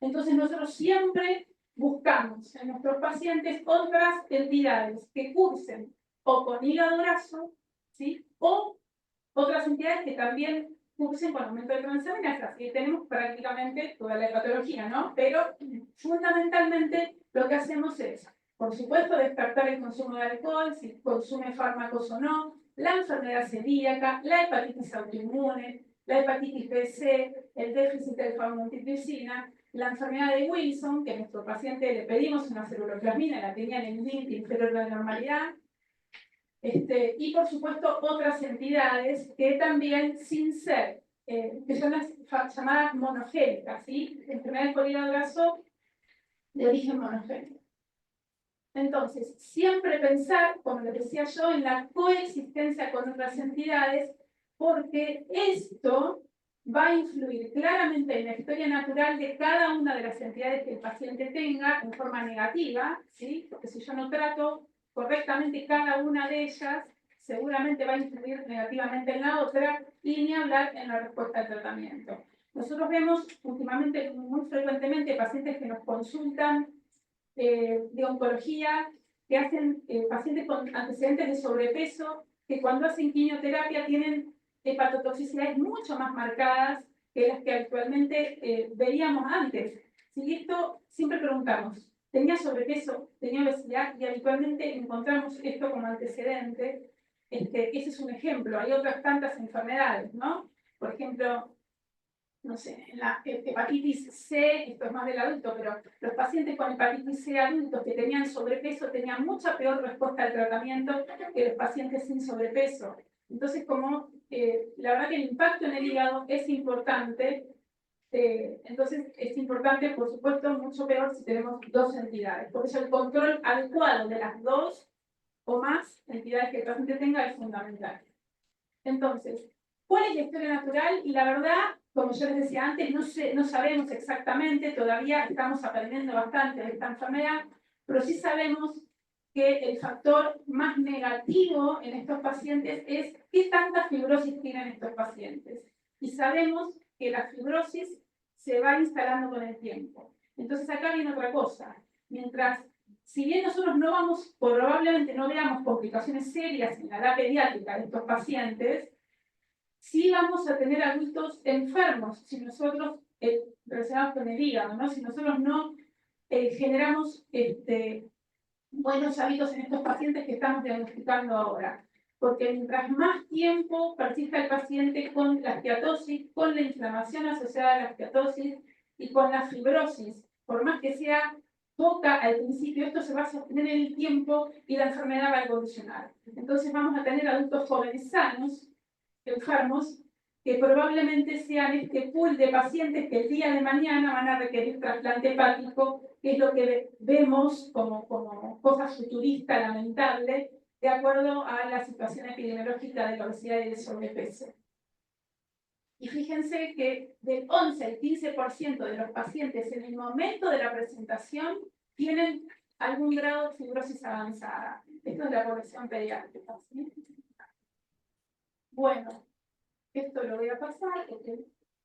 S4: Entonces nosotros siempre buscamos en nuestros pacientes otras entidades que cursen o con hígado graso, ¿sí? O otras entidades que también cursen con aumento de transaminasas. Y tenemos prácticamente toda la patología, ¿no? Pero fundamentalmente lo que hacemos es, por supuesto, descartar el consumo de alcohol, si consume fármacos o no, la enfermedad celíaca, la hepatitis autoinmune, la hepatitis B/C, el déficit de alfa-multitripsina, la enfermedad de Wilson, que a nuestro paciente le pedimos una ceruloplasmina, la tenían en límite inferior a la normalidad, y por supuesto otras entidades que también, sin ser, que son las llamadas monogénicas, ¿sí? Enfermedades por hígado graso de origen monogénico. Entonces, siempre pensar, como les decía yo, en la coexistencia con otras entidades, porque esto va a influir claramente en la historia natural de cada una de las entidades que el paciente tenga en forma negativa, ¿sí? Porque si yo no trato correctamente cada una de ellas, seguramente va a influir negativamente en la otra y ni hablar en la respuesta al tratamiento. Nosotros vemos últimamente, muy frecuentemente, pacientes que nos consultan de oncología, que hacen pacientes con antecedentes de sobrepeso, que cuando hacen quimioterapia tienen hepatotoxicidades mucho más marcadas que las que actualmente veíamos antes. Si esto siempre preguntamos, ¿tenía sobrepeso? ¿Tenía obesidad? Y habitualmente encontramos esto como antecedente. Ese es un ejemplo. Hay otras tantas enfermedades, ¿no? Por ejemplo, no sé, en la hepatitis C, esto es más del adulto, pero los pacientes con hepatitis C adultos que tenían sobrepeso tenían mucha peor respuesta al tratamiento que los pacientes sin sobrepeso. Entonces, como la verdad que el impacto en el hígado es importante, entonces es importante, por supuesto, mucho peor si tenemos dos entidades. Por eso el control adecuado de las dos o más entidades que el paciente tenga es fundamental. Entonces, ¿cuál es la historia natural? Y la verdad, como yo les decía antes, no sabemos exactamente, todavía estamos aprendiendo bastante de esta enfermedad, pero sí sabemos que el factor más negativo en estos pacientes es qué tanta fibrosis tienen estos pacientes. Y sabemos que la fibrosis se va instalando con el tiempo. Entonces acá viene otra cosa. Mientras, si bien nosotros no vamos, probablemente no veamos complicaciones serias en la edad pediátrica de estos pacientes, sí vamos a tener adultos enfermos si nosotros relacionados con el hígado, ¿no? Si nosotros no generamos buenos hábitos en estos pacientes que estamos diagnosticando ahora. Porque mientras más tiempo persista el paciente con la esteatosis, con la inflamación asociada a la esteatosis y con la fibrosis, por más que sea poca al principio, esto se va a sostener en el tiempo y la enfermedad va a evolucionar. Entonces vamos a tener adultos jóvenes sanos, enfermos, que probablemente sean este pool de pacientes que el día de mañana van a requerir trasplante hepático, que es lo que vemos como cosa futurista lamentable, de acuerdo a la situación epidemiológica de la obesidad y del sobrepeso. Y fíjense que del 11 al 15% de los pacientes en el momento de la presentación tienen algún grado de fibrosis avanzada. Esto es la población pediátrica, ¿sí? Bueno, esto lo voy a pasar.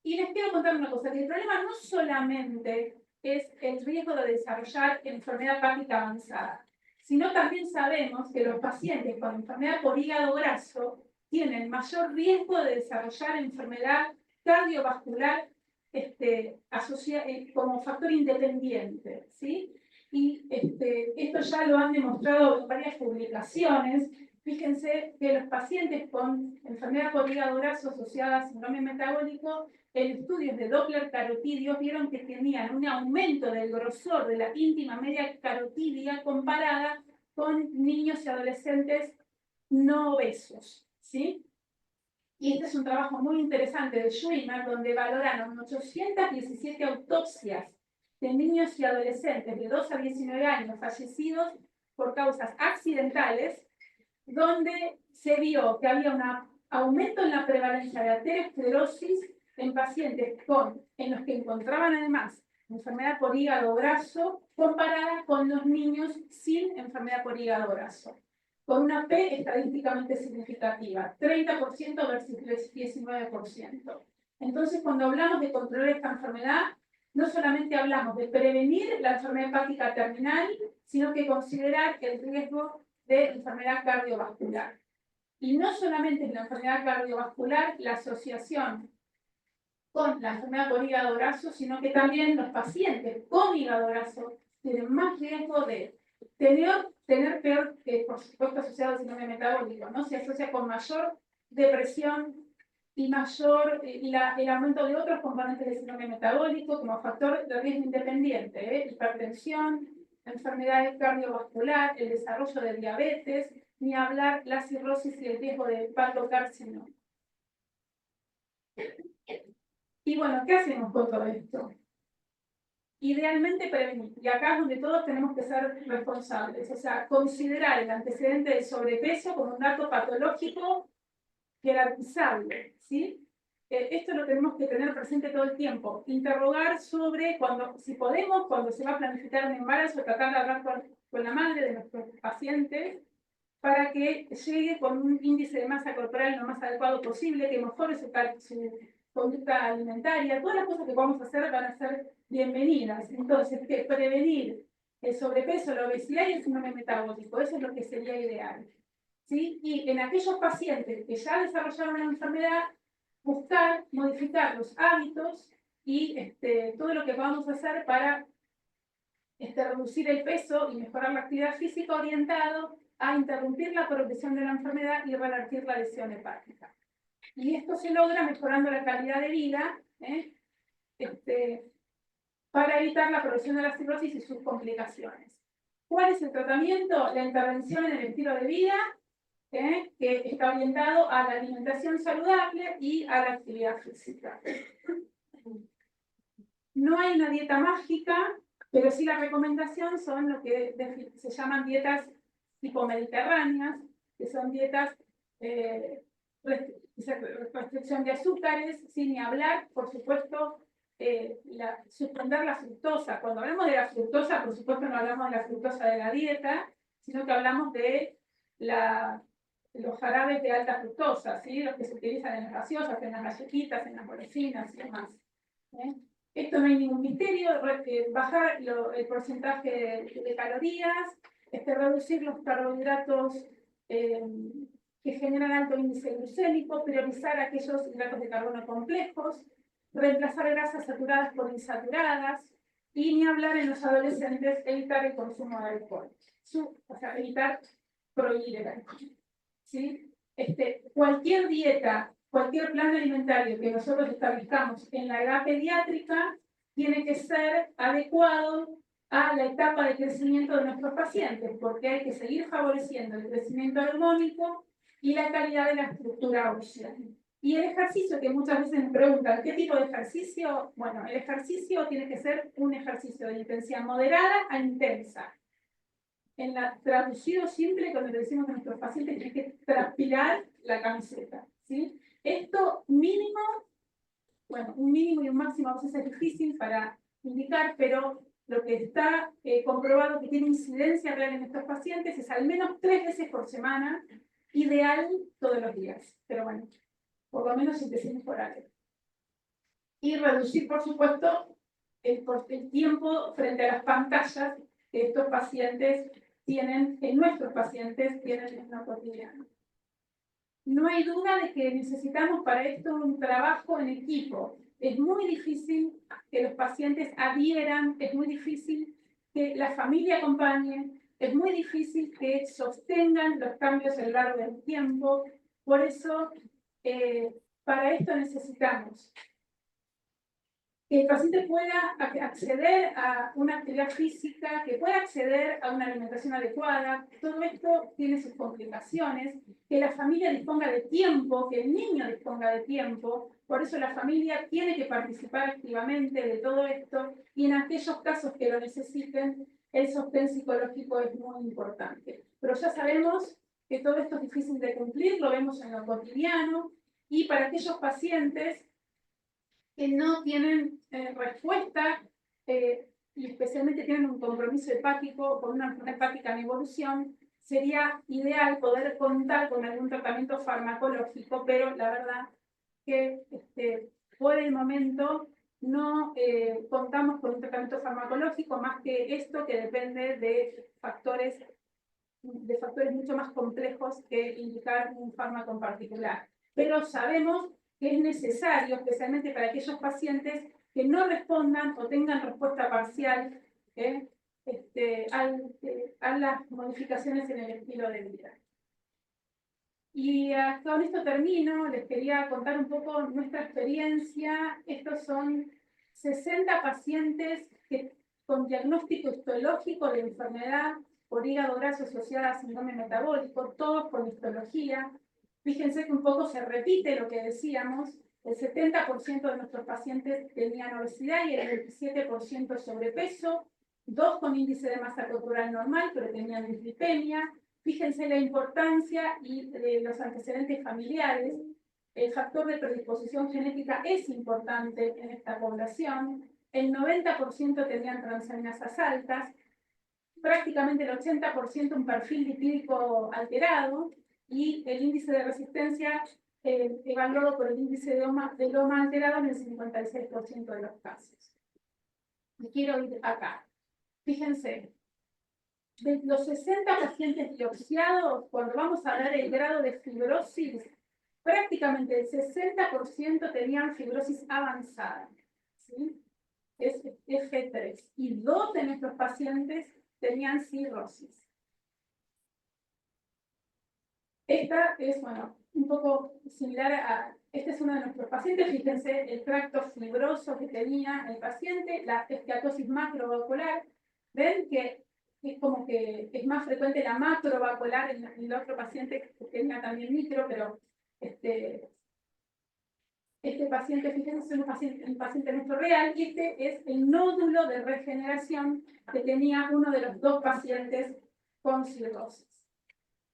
S4: Y les quiero contar una cosa, que el problema no solamente es el riesgo de desarrollar enfermedad hepática avanzada, sino también sabemos que los pacientes con enfermedad por hígado graso tienen mayor riesgo de desarrollar enfermedad cardiovascular como factor independiente, ¿sí? Y esto ya lo han demostrado en varias publicaciones. Fíjense que los pacientes con enfermedad por hígado graso asociada a síndrome metabólico, en estudios de Doppler carotidios vieron que tenían un aumento del grosor de la íntima media carotidia comparada con niños y adolescentes no obesos, ¿sí? Y este es un trabajo muy interesante de Schwimmer, donde valoraron 817 autopsias de niños y adolescentes de 2 a 19 años fallecidos por causas accidentales, donde se vio que había un aumento en la prevalencia de arteriosclerosis en pacientes en los que encontraban además enfermedad por hígado graso, comparada con los niños sin enfermedad por hígado graso, con una P estadísticamente significativa, 30% versus 19%. Entonces, cuando hablamos de controlar esta enfermedad, no solamente hablamos de prevenir la enfermedad hepática terminal, sino que considerar el riesgo de enfermedad cardiovascular. Y no solamente es la enfermedad cardiovascular, la asociación con la enfermedad por hígado graso, sino que también los pacientes con hígado graso tienen más riesgo de tener peor, por supuesto asociado al síndrome metabólico, ¿no? Se asocia con mayor depresión y mayor el aumento de otros componentes del síndrome metabólico como factor de riesgo independiente, hipertensión, enfermedad cardiovascular, el desarrollo de diabetes, ni hablar la cirrosis y el riesgo de hepatocarcinoma. Y bueno, ¿qué hacemos con todo esto? Idealmente prevenir, y acá es donde todos tenemos que ser responsables, o sea, considerar el antecedente del sobrepeso como un dato patológico garantizable, ¿sí? Esto lo tenemos que tener presente todo el tiempo, interrogar sobre si podemos, cuando se va a planificar un embarazo, tratar de hablar con la madre de nuestros pacientes, para que llegue con un índice de masa corporal lo más adecuado posible, que mejore su conducta alimentaria. Todas las cosas que vamos a hacer van a ser bienvenidas. Entonces, que prevenir el sobrepeso, la obesidad y el síndrome metabólico, eso es lo que sería ideal, ¿sí? Y en aquellos pacientes que ya desarrollaron la enfermedad, buscar modificar los hábitos y todo lo que podamos hacer para reducir el peso y mejorar la actividad física orientado a interrumpir la progresión de la enfermedad y revertir la lesión hepática. Y esto se logra mejorando la calidad de vida para evitar la progresión de la cirrosis y sus complicaciones. ¿Cuál es el tratamiento? La intervención en el estilo de vida, que está orientado a la alimentación saludable y a la actividad física. No hay una dieta mágica, pero sí la recomendación son lo que se llaman dietas tipo mediterráneas, que son dietas restricción de azúcares, sin ni hablar, por supuesto, suspender la fructosa. Cuando hablamos de la fructosa, por supuesto no hablamos de la fructosa de la dieta, sino que hablamos de los jarabes de alta fructosa, ¿sí? Los que se utilizan en las gaseosas, en las galletitas, en las golosinas y demás. Esto no hay ningún misterio, bajar el porcentaje de calorías, reducir los carbohidratos que generan alto índice glucémico, priorizar aquellos hidratos de carbono complejos, reemplazar grasas saturadas por insaturadas, y ni hablar en los adolescentes, evitar el consumo de alcohol. O sea, evitar prohibir el alcohol. ¿Sí? Cualquier dieta, cualquier plan alimentario que nosotros establezcamos en la edad pediátrica tiene que ser adecuado a la etapa de crecimiento de nuestros pacientes, porque hay que seguir favoreciendo el crecimiento armónico y la calidad de la estructura ósea. Y el ejercicio, que muchas veces me preguntan, ¿qué tipo de ejercicio? Bueno, el ejercicio tiene que ser un ejercicio de intensidad moderada a intensa. En la traducido simple, cuando le decimos a nuestros pacientes, tienen que transpirar la camiseta, ¿sí? Esto mínimo, bueno, un mínimo y un máximo a veces es difícil para indicar, pero lo que está comprobado que tiene incidencia real en estos pacientes es al menos 3 veces por semana, ideal todos los días, pero bueno, por lo menos 700 por horario. Y reducir, por supuesto, el tiempo frente a las pantallas que estos pacientes tienen, que nuestros pacientes tienen en la cotidiana. No hay duda de que necesitamos para esto un trabajo en equipo. Es muy difícil que los pacientes adhieran, es muy difícil que la familia acompañe, es muy difícil que sostengan los cambios a lo largo del tiempo. Por eso, para esto necesitamos que el paciente pueda acceder a una actividad física, que pueda acceder a una alimentación adecuada. Todo esto tiene sus complicaciones, que la familia disponga de tiempo, que el niño disponga de tiempo. Por eso la familia tiene que participar activamente de todo esto, y en aquellos casos que lo necesiten, el sostén psicológico es muy importante. Pero ya sabemos que todo esto es difícil de cumplir, lo vemos en lo cotidiano, y para aquellos pacientes que no tienen respuesta y especialmente tienen un compromiso hepático, con una enfermedad hepática en evolución, sería ideal poder contar con algún tratamiento farmacológico, pero la verdad que por el momento no contamos con un tratamiento farmacológico, más que esto que depende de factores mucho más complejos que indicar un fármaco en particular. Pero sabemos que es necesario, especialmente para aquellos pacientes que no respondan o tengan respuesta parcial a las modificaciones en el estilo de vida. Y con esto termino, les quería contar un poco nuestra experiencia. Estos son 60 pacientes con diagnóstico histológico de enfermedad por hígado graso asociada a síndrome metabólico, todos con histología. Fíjense que un poco se repite lo que decíamos, el 70% de nuestros pacientes tenían obesidad y el 27% sobrepeso, 2 con índice de masa corporal normal, pero tenían dislipemia. Fíjense la importancia y de los antecedentes familiares. El factor de predisposición genética es importante en esta población. El 90% tenían transaminasas altas, prácticamente el 80% un perfil lipídico alterado y el índice de resistencia evaluado por el índice de Loma alterado en el 56% de los casos. Y quiero ir acá. Fíjense, de los 60 pacientes biopsiados, cuando vamos a ver el grado de fibrosis, prácticamente el 60% tenían fibrosis avanzada, ¿sí? Es F3, y 2 de nuestros pacientes tenían cirrosis. Esta es, bueno, un poco similar a, este es uno de nuestros pacientes, fíjense el tracto fibroso que tenía el paciente, la esteatosis macrovascular, ven que es como que es más frecuente la macrovascular en el otro paciente que tenía también micro, pero este paciente, fíjense, es un paciente nuestro real, y este es el nódulo de regeneración que tenía uno de los 2 pacientes con cirrosis.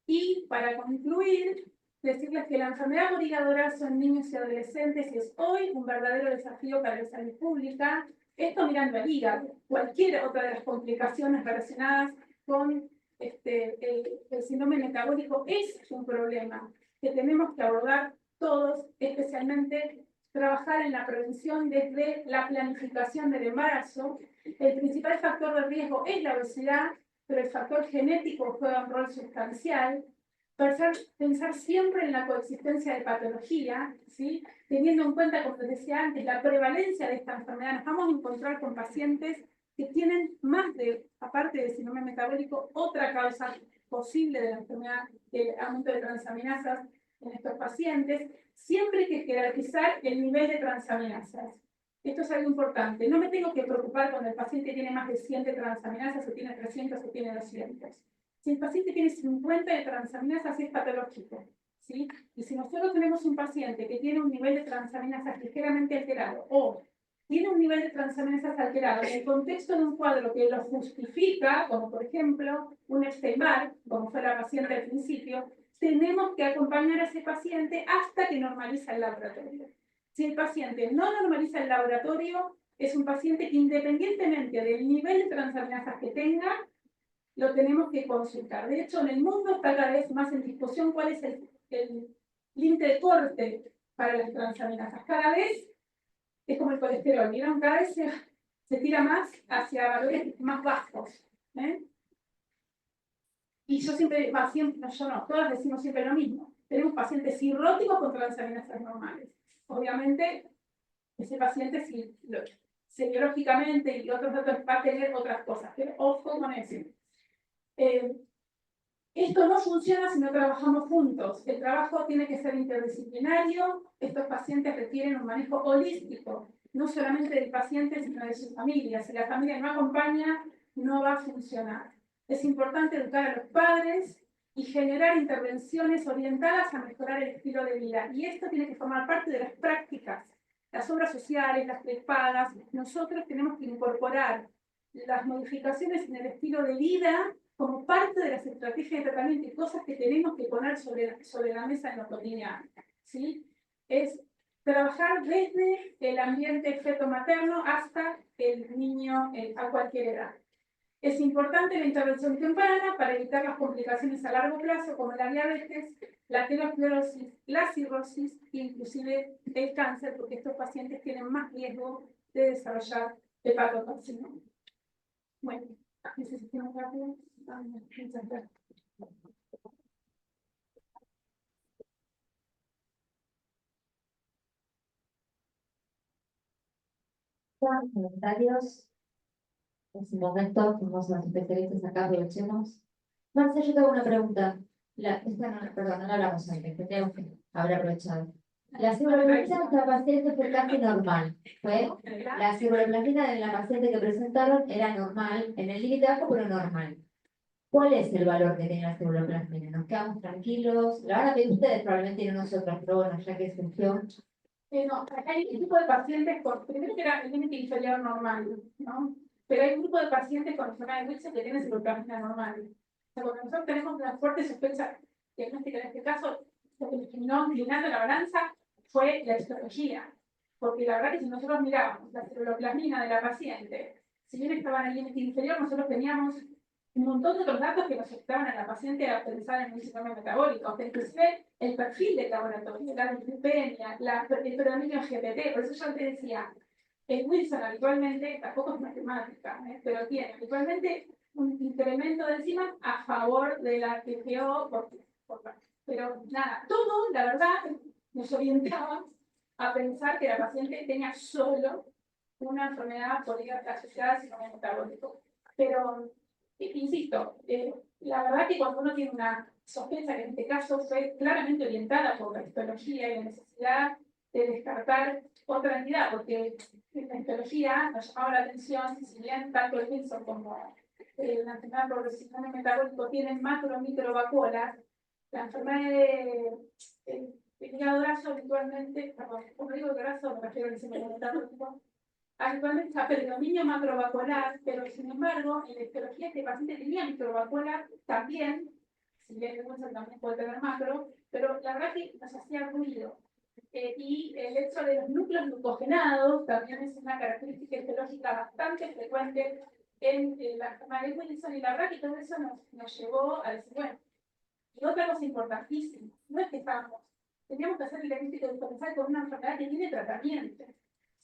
S4: Y para concluir, decirles que la enfermedad por hígado graso en niños y adolescentes es hoy un verdadero desafío para la salud pública. Esto mirando al hígado, cualquier otra de las complicaciones relacionadas con el síndrome metabólico es un problema que tenemos que abordar todos, especialmente trabajar en la prevención desde la planificación del embarazo. El principal factor de riesgo es la obesidad, pero el factor genético juega un rol sustancial. Pensar siempre en la coexistencia de patología, ¿sí? Teniendo en cuenta, como les decía antes, la prevalencia de esta enfermedad. Nos vamos a encontrar con pacientes que tienen más de, aparte del síndrome metabólico, otra causa posible de la enfermedad, el aumento de transaminasas en estos pacientes. Siempre hay que jerarquizar el nivel de transaminasas. Esto es algo importante. No me tengo que preocupar cuando el paciente tiene más de 100 de transaminasas, o tiene 300, o tiene 200. Si el paciente tiene 50 de transaminasas, es patológico, ¿sí? Y si nosotros tenemos un paciente que tiene un nivel de transaminasas ligeramente alterado, o tiene un nivel de transaminasas alterado en el contexto de un cuadro que lo justifica, como por ejemplo un Epstein-Barr, como fue la paciente al principio, tenemos que acompañar a ese paciente hasta que normaliza el laboratorio. Si el paciente no normaliza el laboratorio, es un paciente que independientemente del nivel de transaminasas que tenga, lo tenemos que consultar. De hecho, en el mundo está cada vez más en discusión cuál es el límite de corte para las transaminasas. Cada vez es como el colesterol, ¿vieron? Cada vez se tira más hacia valores más bajos. Y yo siempre, no, yo no, todas decimos siempre lo mismo. Tenemos pacientes cirróticos con transaminasas normales. Obviamente, ese paciente semiológicamente y otros datos va a tener otras cosas, pero ojo con eso. Esto no funciona si no trabajamos juntos. El trabajo tiene que ser interdisciplinario. Estos pacientes requieren un manejo holístico, no solamente del paciente, sino de su familia. Si la familia no acompaña, no va a funcionar. Es importante educar a los padres y generar intervenciones orientadas a mejorar el estilo de vida. Y esto tiene que formar parte de las prácticas. Las obras sociales, las prepagas, nosotros tenemos que incorporar las modificaciones en el estilo de vida como parte de las estrategias de tratamiento y cosas que tenemos que poner sobre la mesa en lo cotidiano, ¿sí? Es trabajar desde el ambiente feto-materno hasta el niño a cualquier edad. Es importante la intervención temprana para evitar las complicaciones a largo plazo como la diabetes, la aterosclerosis, la cirrosis e inclusive el cáncer, porque estos pacientes tienen más riesgo de desarrollar hepatocarcinoma. Bueno, necesitamos rápido. Muchas gracias.
S1: Comentarios. Es un momento, tenemos a los especialistas acá, aprovechemos. Marcia, yo tengo una pregunta. Esta no, perdón, no la hablamos antes, tendríamos que haber aprovechado. La ciruroplatina de esta paciente fue casi normal. La ciruroplatina de la paciente que presentaron era normal, en el límite bajo, pero normal. ¿Cuál es el valor que tiene la ciruroplatina? ¿Nos quedamos tranquilos? La van a pedir ustedes, probablemente no nosotros, pero bueno, ya que surgió.
S4: No, hay un tipo de pacientes con, primero que era el límite inferior normal, ¿no? Pero hay un grupo de pacientes con enfermedad de Wilson que tienen ciruroplatina normal. O sea, cuando nosotros tenemos una fuerte sospecha diagnóstica en este caso, lo que nos terminó inclinando la balanza fue la histología. Porque la verdad que si nosotros mirábamos la ciruroplasmina de la paciente, si bien estaba en el límite inferior, nosotros teníamos un montón de otros datos que nos ayudaban a la paciente a pensar en un síndrome metabólico, hasta inclusive el perfil del laboratorio, la lipidemia, el predominio GPT. Por eso yo te decía, el Wilson habitualmente, tampoco es matemática, pero tiene habitualmente un incremento de enzimas a favor de la TGO, pero nada, todo, la verdad, nos orientaba a pensar que la paciente tenía solo una enfermedad polígata asociada a síndrome metabólico. Pero, insisto, la verdad que cuando uno tiene una sospecha, que en este caso fue claramente orientada por la histología y la necesidad de descartar otra entidad, porque en la histología nos llamaba la atención, si bien tanto el Wilson como la enfermedad por el síndrome metabólico tienen macro y microvacuolas, la enfermedad de hígado graso habitualmente, perdón, cuando digo graso me refiero al síndrome metabólico, habitualmente está predominio macrovacuolar, pero sin embargo, en la histología este paciente tenía microvacuolar también, si bien el Wilson también puede tener macro, pero la verdad que nos hacía ruido. Y el hecho de los núcleos glucogenados también es una característica histológica bastante frecuente en la enfermedad de Wilson, y la verdad que todo eso nos llevó a decir, bueno, y otra cosa importantísima, no es que teníamos que hacer el diagnóstico diferencial con una enfermedad que tiene tratamiento,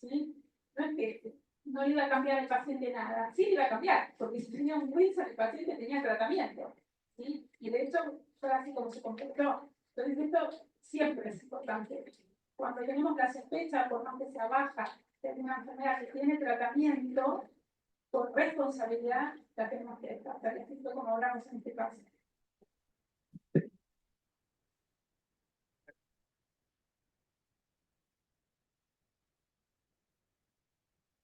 S4: ¿sí? No es que no iba a cambiar el paciente nada, sí iba a cambiar, porque si tenía un Wilson, el paciente tenía tratamiento, ¿sí? Y de hecho, fue así como se comportó. Entonces, esto siempre es importante. Cuando tenemos la sospecha, por más que sea baja, de una enfermedad que tiene tratamiento, por responsabilidad, la tenemos que descartar, y así fue como hablamos en este caso.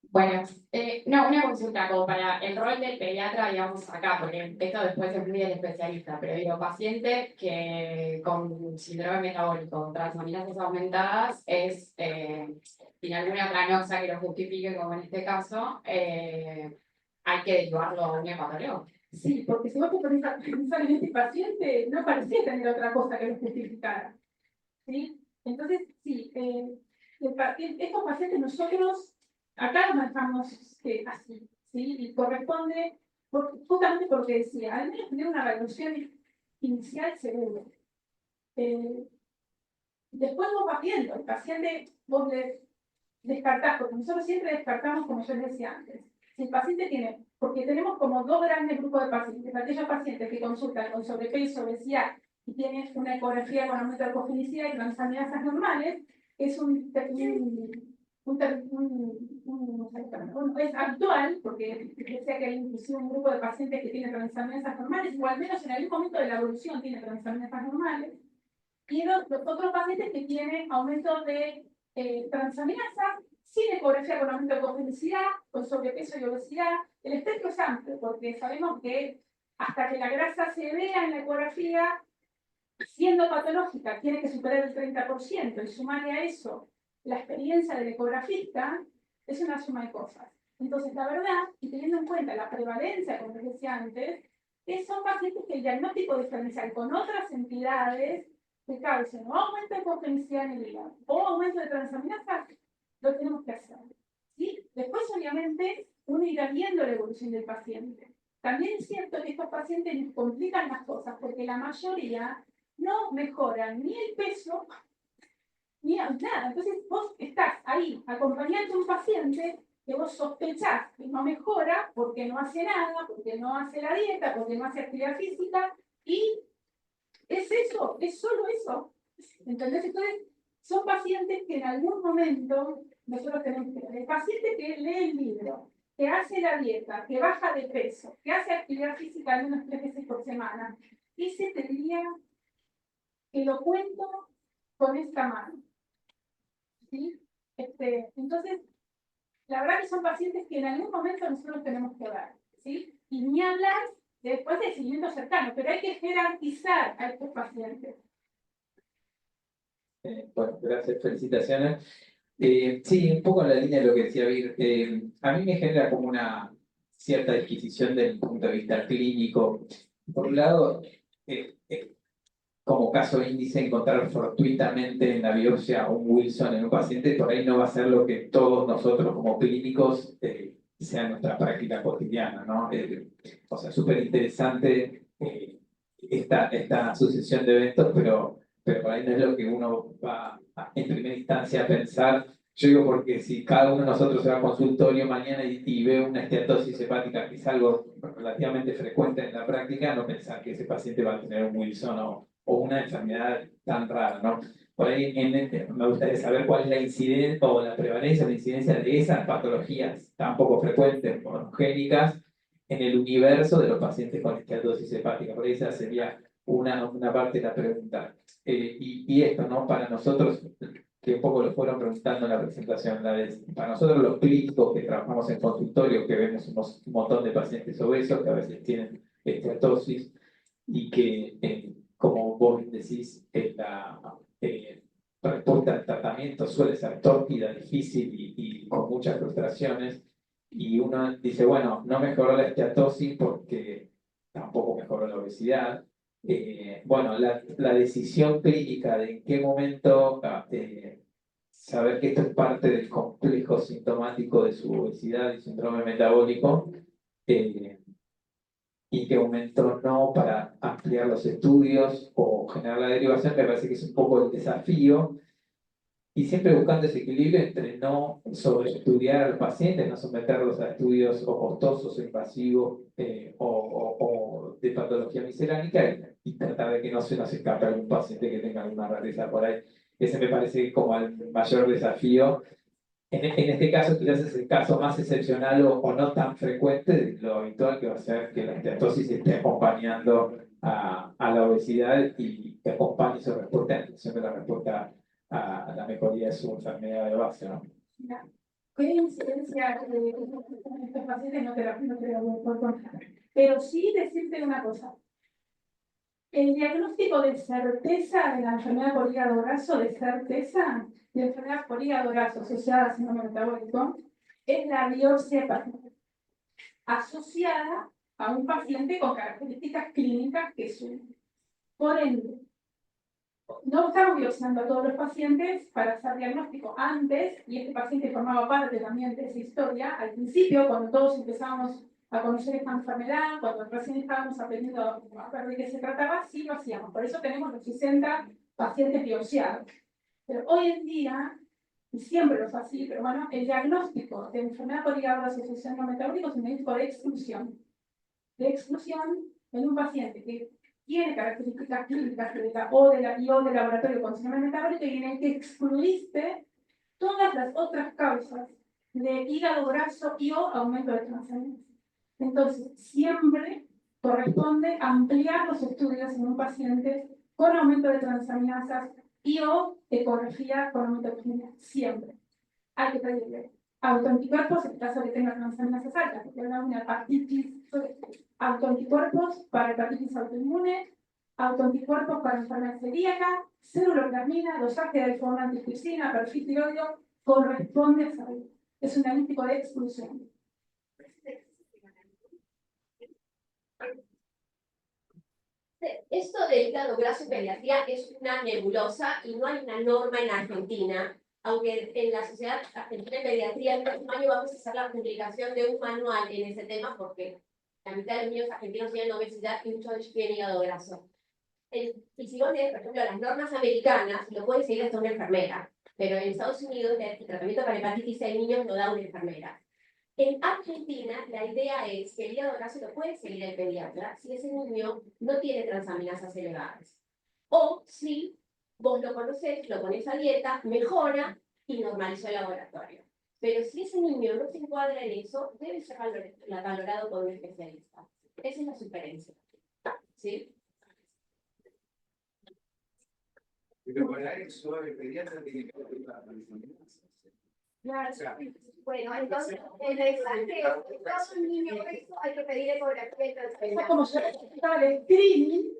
S6: Bueno, no, una consulta como para el rol del pediatra, digamos, acá, porque esto después es muy del especialista, pero digo, paciente que con síndrome metabólico, transaminasas aumentadas, tiene alguna otra noxa que lo justifique, como en este caso, hay que derivarlo a un hepatólogo.
S4: Sí, porque si vos te pones a pensar en este paciente, no parecía tener otra cosa que lo justificara, ¿sí? Entonces, sí, estos pacientes nosotros acá los manejamos así, ¿sí? Y corresponde, justamente porque decía, al menos tener una evaluación inicial seguro. Después vos vas viendo, el paciente vos le descartás, porque nosotros siempre descartamos, como yo les decía antes. Si el paciente tiene, porque tenemos como dos grandes grupos de pacientes, aquellos pacientes que consultan con sobrepeso, obesidad y tienen una ecografía con aumento de alcogenicidad y transaminasas normales, es es actual, porque decía que hay inclusive un grupo de pacientes que tienen transaminasas normales, o al menos en algún momento de la evolución tienen transaminasas normales, y los otros pacientes que tienen aumento de transaminasas, sin ecografía con aumento de cogenicidad, con sobrepeso y obesidad. El espectro es amplio, porque sabemos que hasta que la grasa se vea en la ecografía, siendo patológica, tiene que superar el 30%, y sumarle a eso la experiencia del ecografista, es una suma de cosas. Entonces, la verdad, y teniendo en cuenta la prevalencia, como les decía antes, son pacientes que el diagnóstico diferencial con otras entidades que causen o aumento de potencial en el hígado o aumento de transaminasas, lo tenemos que hacer. ¿Sí? Después, obviamente, uno irá viendo la evolución del paciente. También es cierto que estos pacientes les complican las cosas porque la mayoría no mejoran ni el peso ni nada. Entonces, vos estás ahí acompañando a un paciente que vos sospechás que no mejora porque no hace nada, porque no hace la dieta, porque no hace actividad física, y es eso, es solo eso. ¿Entendés? Entonces, son pacientes que en algún momento nosotros tenemos que ver. El paciente que lee el libro, que hace la dieta, que baja de peso, que hace actividad física al menos 3 veces por semana, ese tendría que lo cuento con esta mano. ¿Sí? Entonces, la verdad que son pacientes que en algún momento nosotros tenemos que ver. ¿Sí? Y ni hablar después del seguimiento cercano, pero hay que jerarquizar a estos pacientes.
S7: Bueno, gracias, felicitaciones. Sí, un poco en la línea de lo que decía Vir, a mí me genera como una cierta disquisición desde el punto de vista clínico. Por un lado, como caso índice, encontrar fortuitamente en la biopsia un Wilson en un paciente, por ahí no va a ser lo que todos nosotros como clínicos sea nuestra práctica cotidiana, ¿no? O sea, súper interesante esta sucesión de eventos, pero por ahí no es lo que uno va en primera instancia a pensar. Yo digo porque si cada uno de nosotros se va al consultorio mañana y ve una esteatosis hepática, que es algo relativamente frecuente en la práctica, no pensar que ese paciente va a tener un Wilson o una enfermedad tan rara, ¿no? Por ahí me gustaría saber cuál es la incidencia o la prevalencia o la incidencia de esas patologías tan poco frecuentes, monogénicas, en el universo de los pacientes con esteatosis hepática. Por ahí esa sería una parte de la pregunta. Y esto, ¿no? Para nosotros, que un poco lo fueron preguntando en la presentación, para nosotros los clínicos que trabajamos en consultorio, que vemos un montón de pacientes obesos que a veces tienen esteatosis y que, como vos decís, la respuesta al tratamiento suele ser tórpida, difícil y con muchas frustraciones. Y uno dice, bueno, no mejoró la esteatosis porque tampoco mejoró la obesidad. Bueno, la decisión clínica de en qué momento saber que esto es parte del complejo sintomático de su obesidad y síndrome metabólico, y qué momento no para ampliar los estudios o generar la derivación, me parece que es un poco el desafío. Y siempre buscando ese equilibrio entre no sobreestudiar al paciente, no someterlos a estudios o costosos o invasivos o de patología miscelánica y tratar de que no se nos escape algún paciente que tenga alguna rareza por ahí. Ese me parece como el mayor desafío. En este caso quizás es el caso más excepcional o no tan frecuente de lo habitual que va a ser que la esteatosis esté acompañando a la obesidad y que acompañe su respuesta en función de la respuesta a la mejoría de su enfermedad de base, ¿no?
S4: ¿Qué incidencia en estos pacientes? No te lo puedo contar. Pero sí decirte una cosa. El diagnóstico de certeza de la enfermedad por hígado graso, de certeza de enfermedad por hígado graso asociada a síndrome metabólico, es la biopsia hepática, asociada a un paciente con características clínicas que son. Por ende, no estamos biopsiando a todos los pacientes para hacer diagnóstico antes, y este paciente formaba parte también de esa historia. Al principio, cuando todos empezamos a conocer esta enfermedad, cuando recién estábamos aprendiendo a ver de qué se trataba, sí lo hacíamos. Por eso tenemos los 60 pacientes biopsiados. Pero hoy en día, y siempre lo fue así, pero bueno, el diagnóstico de enfermedad por hígado graso asociada a síndrome metabólico es un diagnóstico de exclusión. De exclusión en un paciente que tiene características clínicas de laboratorio con síndrome metabólico y en el que excluiste todas las otras causas de hígado graso y o aumento de transaminasas. Entonces, siempre corresponde ampliar los estudios en un paciente con aumento de transaminasas y o ecografía con aumento de transaminasas. Siempre. Hay que pedirle autoanticuerpos en caso de que tenga transaminasas altas, porque habrá una hepatitis, autoanticuerpos para hepatitis autoinmune, autoanticuerpos para enfermedad celíaca, ceruloplasmina, dosaje de alfa-1 antihistamina, perfil tiroideo, corresponde a salud. Es un diagnóstico de exclusión.
S8: Esto del hígado graso en pediatría es una nebulosa y no hay una norma en Argentina, aunque en la Sociedad Argentina de Pediatría el próximo año vamos a hacer la publicación de un manual en ese tema porque la mitad de los niños argentinos tienen obesidad y muchos de ellos tienen hígado graso. Y si vos lees, por ejemplo, las normas americanas, lo puede seguir hasta una enfermera, pero en Estados Unidos el tratamiento para hepatitis C en niños lo da una enfermera. En Argentina, la idea es que el hígado graso lo puede seguir el pediatra si ese niño no tiene transaminasas elevadas. O si vos lo conocés, lo pones a dieta, mejora y normalizó el laboratorio. Pero si ese niño no se encuadra en eso, debe ser valorado por un especialista. Esa es la sugerencia. ¿Sí?
S9: Pero para eso el pediatra tiene que ver la transaminasa.
S8: Claro. Bueno, entonces, en el examen de todo niño obeso hay que pedir ecografía y transaminasa.
S4: Como yo explicaba, el screening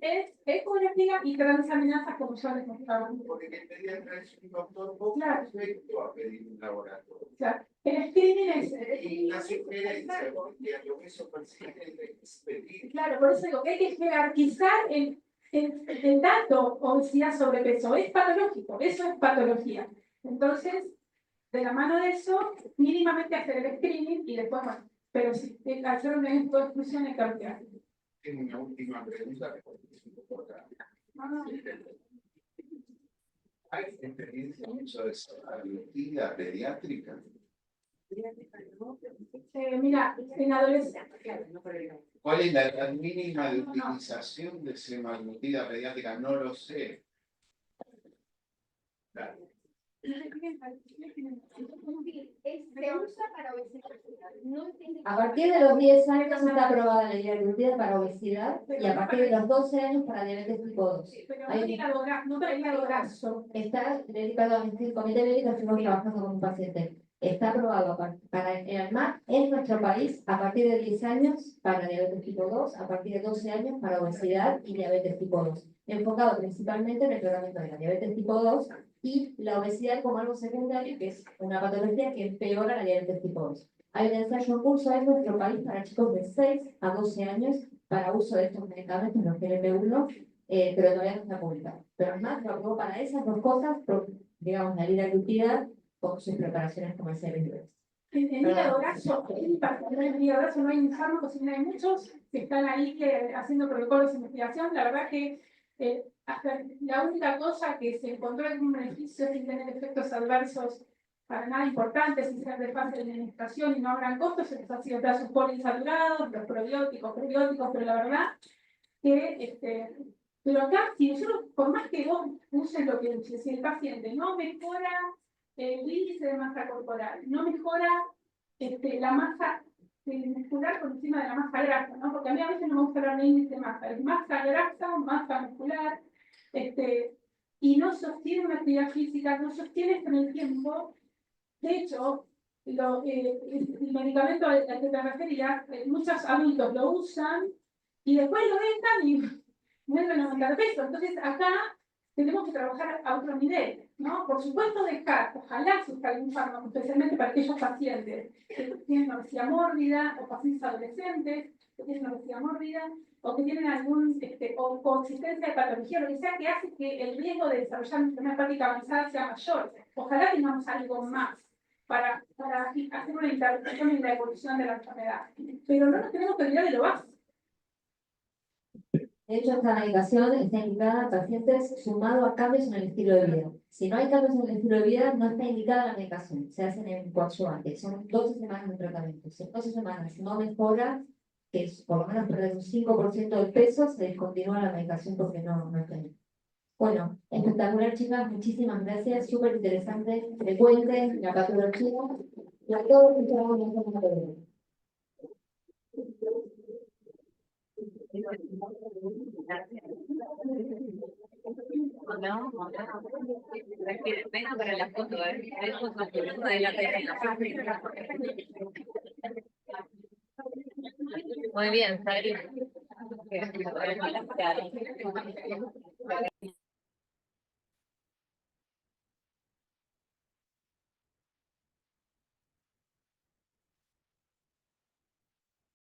S4: es ecografía y transaminasa, como yo les mostraba.
S9: Porque el pediatra es un doctor poco
S4: Claro.
S9: perfecto a pedir un laboratorio.
S4: O sea, el screening es...
S9: Y la sugerencia, porque a lo que eso persigue es pedir.
S4: Claro, por eso digo que hay que jerarquizar el dato obesidad sobrepeso. Es patológico, eso es patología. Entonces, de la mano de eso, mínimamente hacer el screening y después, bueno, pero si hacer un evento de exclusión hay que ampliar.
S9: Tengo una última pregunta que es importante. ¿Hay experiencia en uso de salud pediátrica?
S4: Mira, en adolescencia.
S9: ¿Cuál es la edad mínima de utilización de semaglutida pediátrica? No lo sé. Claro.
S8: Se usa para obesidad.
S1: A partir de los 10 años está aprobada la liraglutida para obesidad y a partir de los 12 años para diabetes tipo 2.
S4: Pero no para el hígado graso.
S1: Está, perdón, el comité médico estuvimos trabajando con un paciente. Está aprobado para el ANMAT en nuestro país a partir de 10 años para diabetes tipo 2, a partir de 12 años para obesidad y diabetes tipo 2. Enfocado principalmente en el tratamiento de la diabetes tipo 2 y la obesidad como algo secundario, que es una patología que empeora la diabetes tipo 2. Hay un ensayo en curso en nuestro país para chicos de 6 a 12 años para uso de estos medicamentos, los GLP-1, pero todavía no está publicado. Pero además lo aprobó para esas dos cosas, digamos, la liraglutida con sus preparaciones comerciales.
S4: En el hígado graso, en el hígado graso no hay un fármaco, sino hay muchos que están ahí haciendo protocolos de investigación. La verdad que hasta la única cosa que se encontró en un beneficio sin tener efectos adversos para nada importantes, sin ser de fácil administración y no habrán costos, es así, los sus poliinsaturados, los probióticos, prebióticos, pero la verdad que pero acá, si nosotros, por más que vos uses lo que uses, si el paciente no mejora el índice de masa corporal, no mejora la masa muscular por encima de la masa grasa, ¿no? Porque a mí a veces no me gusta hablar de índice de masa, es masa grasa, masa muscular, y no sostiene una actividad física, no sostiene esto en el tiempo. De hecho, el medicamento al que te referías, muchos adultos lo usan y después lo dejan y vuelven a aumentar peso. Entonces, acá tenemos que trabajar a otro nivel, ¿no? Por supuesto, ojalá se use algún fármaco, especialmente para aquellos pacientes que tienen obesidad mórbida o pacientes adolescentes que tienen obesidad mórbida o que tienen algún o consistencia de patología, lo que sea que hace que el riesgo de desarrollar una enfermedad hepática avanzada sea mayor. Ojalá tengamos algo más para hacer una intervención en la evolución de la enfermedad. Pero no nos tenemos que olvidar de lo básico.
S1: De hecho, esta medicación está indicada a pacientes sumado a cambios en el estilo de vida. Si no hay cambios en el estilo de vida, no está indicada la medicación. Se hacen en coadyuvantes. Son 12 semanas de tratamiento. Si en 12 semanas no mejora, que es por lo menos perder un 5% del peso, se descontinúa la medicación porque no está ahí. Bueno, espectacular, chicas. Muchísimas gracias. Súper interesante. Frecuente, la patología. Y a todos les damos una buena pregunta.
S10: Venga para la foto, de la Muy bien, Sari.